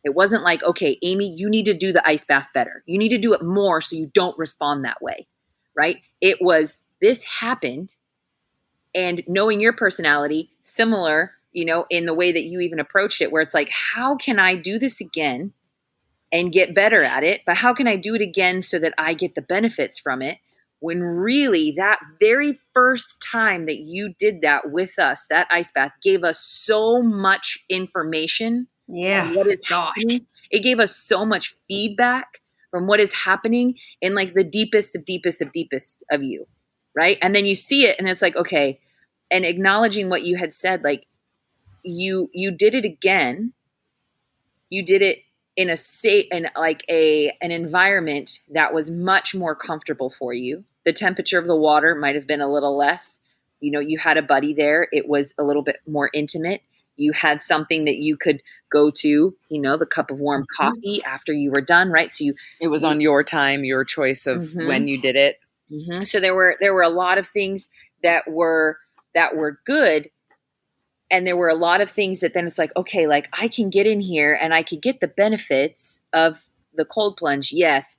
It wasn't like, okay, Amy, you need to do the ice bath better. You need to do it more so you don't respond that way, right? It was, this happened, and knowing your personality, similar, in the way that you even approached it, where it's like, how can I do this again and get better at it? But how can I do it again so that I get the benefits from it? When really that very first time that you did that with us, that ice bath gave us so much information. Yes, what is gosh. happening. It gave us so much feedback from what is happening in like the deepest of you, right? And then you see it and it's like, okay, and acknowledging what you had said, like you did it again. You did it in an environment that was much more comfortable for you. The temperature of the water might have been a little less. You had a buddy there. It was a little bit more intimate. You had something that you could go to, the cup of warm coffee after you were done, right? So it was on your time, your choice of when you did it. Mm-hmm. So there were a lot of things that were good. And there were a lot of things that then it's like, okay, like I can get in here and I could get the benefits of the cold plunge. Yes.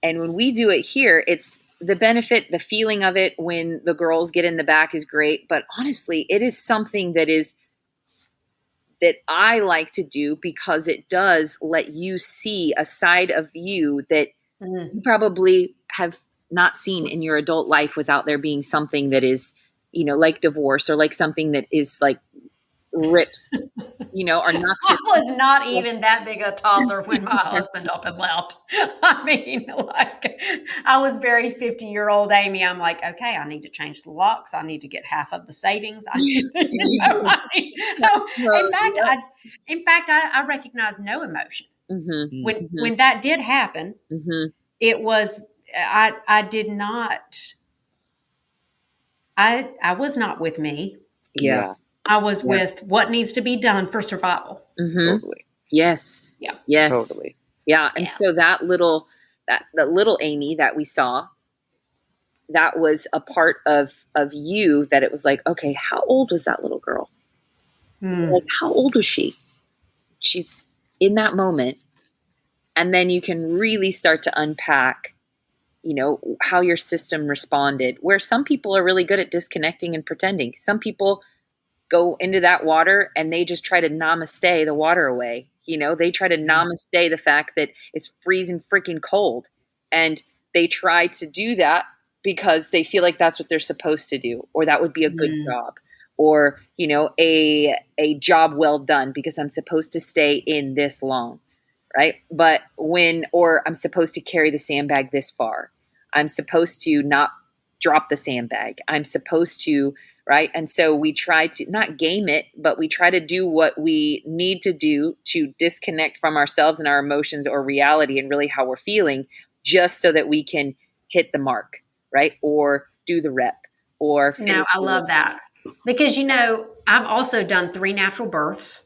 And when we do it here, it's the benefit, the feeling of it when the girls get in the back is great. But honestly, it is something that I like to do because it does let you see a side of you that you probably have not seen in your adult life without there being something that is, like divorce, or like something that is like rips, or not. I was not even that big a toddler when my husband up and left. I mean, like, I was very 50-year-old Amy. I'm like, okay, I need to change the locks. I need to get half of the savings. In fact, I recognize no emotion. Mm-hmm. When that did happen, it was, I did not, I was not with me. Yeah. I was with what needs to be done for survival. Mm-hmm. Totally. Yes. Yeah. Yes. Totally. Yeah. And so that little Amy that we saw, that was a part of you that it was like, okay, how old was that little girl? Like, how old was she? she's in that moment. And then you can really start to unpack, how your system responded, where some people are really good at disconnecting and pretending. Some people go into that water and they just try to namaste the water away. They try to namaste the fact that it's freezing freaking cold. And they try to do that because they feel like that's what they're supposed to do, or that would be a good job, or, a job well done because I'm supposed to stay in this long. Right. But or I'm supposed to carry the sandbag this far. I'm supposed to not drop the sandbag. I'm supposed to, right. And so we try to not game it, but we try to do what we need to do to disconnect from ourselves and our emotions or reality and really how we're feeling, just so that we can hit the mark, right. Or do the rep or. No, I love that because, I've also done 3 natural births.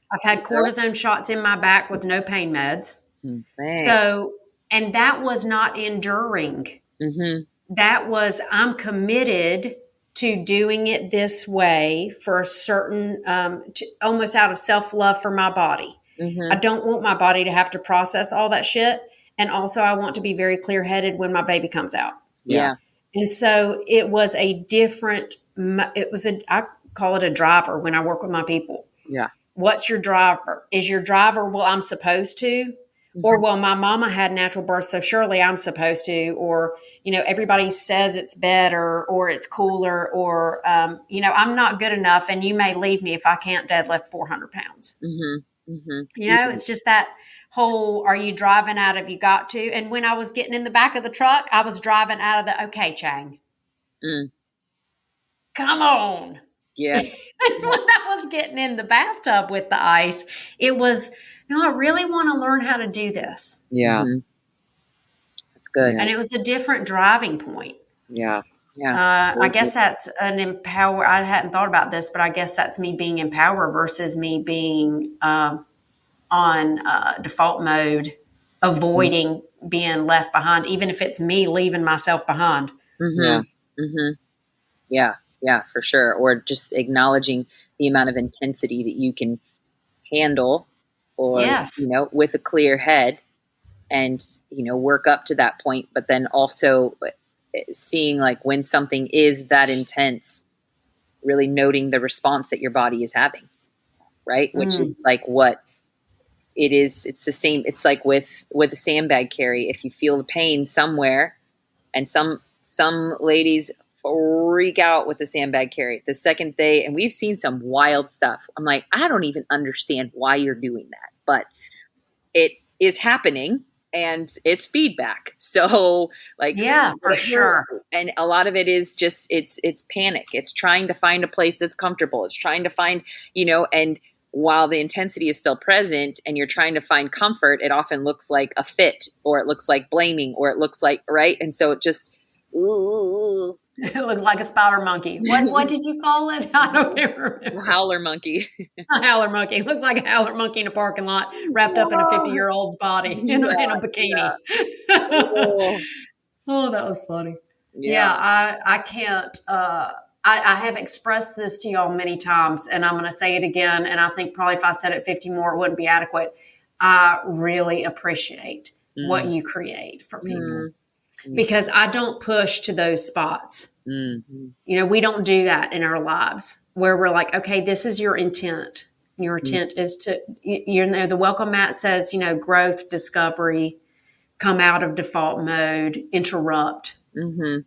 I've had cortisone shots in my back with no pain meds. So, and that was not enduring. That was, I'm committed to doing it this way for a certain, almost out of self-love for my body. I don't want my body to have to process all that shit. And also I want to be very clear-headed when my baby comes out. Yeah. And so it was I call it a driver when I work with my people. Yeah. What's your driver? Is your driver, well, I'm supposed to? Or, well, my mama had natural birth, so surely I'm supposed to. Or, everybody says it's better or it's cooler or, I'm not good enough and you may leave me if I can't deadlift 400 pounds. It's just that whole, are you driving out of you got to? And when I was getting in the back of the truck, I was driving out of the, okay, Chang. Come on. Yeah. And when I was getting in the bathtub with the ice, it was, no, I really want to learn how to do this. Yeah. That's good. And it was a different driving point. Yeah. Yeah. I guess that's I hadn't thought about this, but I guess that's me being in power versus me being on default mode, avoiding being left behind, even if it's me leaving myself behind. Yeah, for sure. Or just acknowledging the amount of intensity that you can handle or, with a clear head and, work up to that point. But then also seeing like when something is that intense, really noting the response that your body is having. Right. Which is like what it is. It's the same. It's like with the sandbag carry. If you feel the pain somewhere, and some ladies freak out with the sandbag carry the second day, and we've seen some wild stuff. I'm like, I don't even understand why you're doing that, but it is happening and it's feedback. So like, yeah, for sure. And a lot of it is just, it's panic. It's trying to find a place that's comfortable. It's trying to find, and while the intensity is still present and you're trying to find comfort, it often looks like a fit, or it looks like blaming, or it looks like, right. And so it just, it looks like a spider monkey. What did you call it? I don't even remember. Howler monkey. A howler monkey. It looks like a howler monkey in a parking lot wrapped up in a 50-year-old's body in a bikini. Yeah. Oh, that was funny. Yeah, I can't. I have expressed this to y'all many times, and I'm going to say it again. And I think probably if I said it 50 more, it wouldn't be adequate. I really appreciate what you create for people. Because I don't push to those spots. We don't do that in our lives where we're like, okay, this is your intent. Your intent is to, the welcome mat says, growth, discovery, come out of default mode, interrupt. And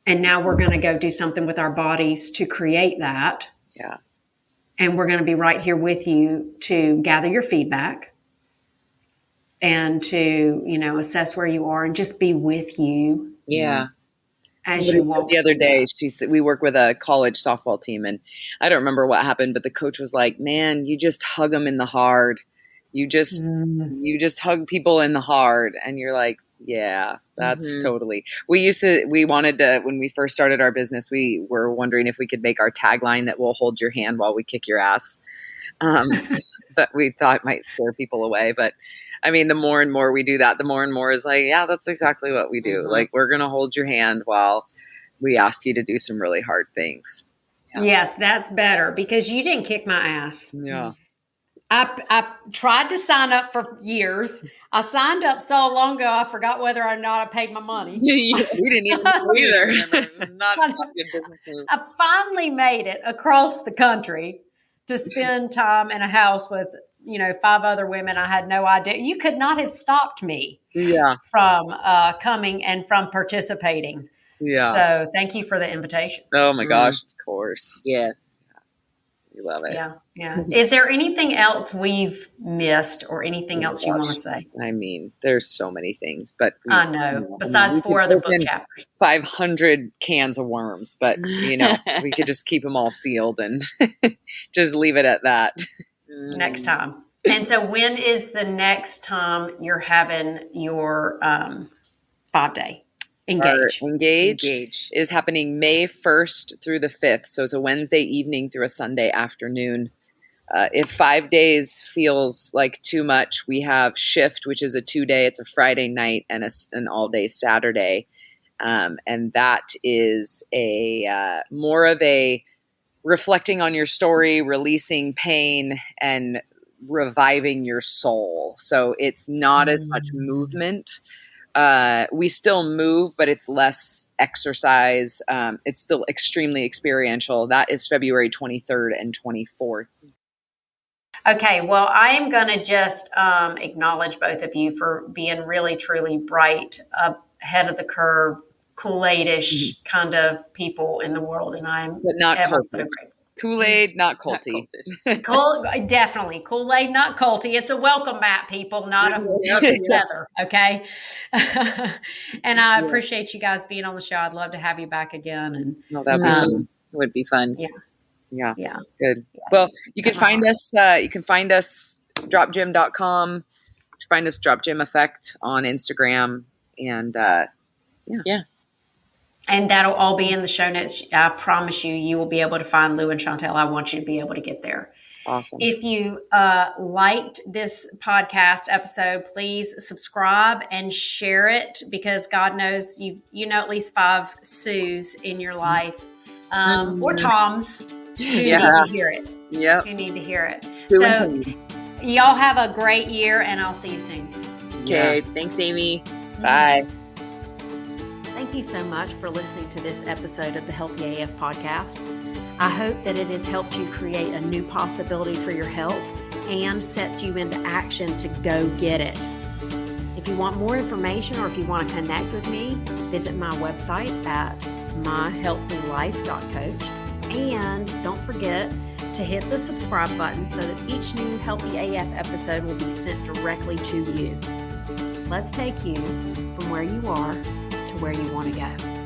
now we're going to go do something with our bodies to create that. Yeah. And we're going to be right here with you to gather your feedback. And to, assess where you are and just be with you. Yeah. As you walk. The other day, we work with a college softball team, and I don't remember what happened, but the coach was like, man, you just hug them in the hard. You just hug people in the hard. And you're like, yeah, that's totally. We wanted to, when we first started our business, we were wondering if we could make our tagline that we'll hold your hand while we kick your ass. But we thought might scare people away. But I mean, the more and more we do that, the more and more is like, yeah, that's exactly what we do. Like, we're going to hold your hand while we ask you to do some really hard things. Yeah. Yes, that's better because you didn't kick my ass. Yeah. I tried to sign up for years. I signed up so long ago, I forgot whether or not I paid my money. We didn't even know either. It was not a good business move. I finally made it across the country to spend time in a house with, 5 other women. I had no idea. You could not have stopped me from coming and from participating. Yeah. So thank you for the invitation. Oh my gosh, of course. Yes. We love it. Yeah. Is there anything else we've missed or anything else you want to say? I mean, there's so many things, but I know. Besides 4 other book chapters. 500 cans of worms, but we could just keep them all sealed and just leave it at that. Next time. And so when is the next time you're having your 5-day? Engage is happening May 1st through the 5th. So it's a Wednesday evening through a Sunday afternoon. If 5 days feels like too much, we have Shift, which is a 2-day. It's a Friday night and an all-day Saturday. And that is more of a reflecting on your story, releasing pain, and reviving your soul. So it's not as much movement. We still move, but it's less exercise. It's still extremely experiential. That is February 23rd and 24th. Okay, well, I am going to just acknowledge both of you for being really, truly bright, ahead of the curve, Kool-Aid-ish kind of people in the world, and I'm ever so grateful. Kool-Aid, not culty. Definitely. Kool-Aid, not culty. It's a welcome mat, people, not a tether, okay? And I appreciate you guys being on the show. I'd love to have you back again. And that'd be fun. It would be fun. Yeah. Good. Yeah. Well, you can find us, dropgym.com. You can find us Drop Gym Effect on Instagram. And and that'll all be in the show notes. I promise you will be able to find Lu and Shantell. I want you to be able to get there. Awesome. If you liked this podcast episode, please subscribe and share it, because God knows you know at least 5 Sues in your life, or Toms who need to hear it. Yeah. Who need to hear it. So y'all have a great year, and I'll see you soon. Okay. Thanks, Amy. Bye. Thank you so much for listening to this episode of the Healthy AF podcast. I hope that it has helped you create a new possibility for your health and sets you into action to go get it. If you want more information, or if you want to connect with me, visit my website at myhealthylife.coach. And don't forget to hit the subscribe button so that each new Healthy AF episode will be sent directly to you. Let's take you from where you are to where you want to go.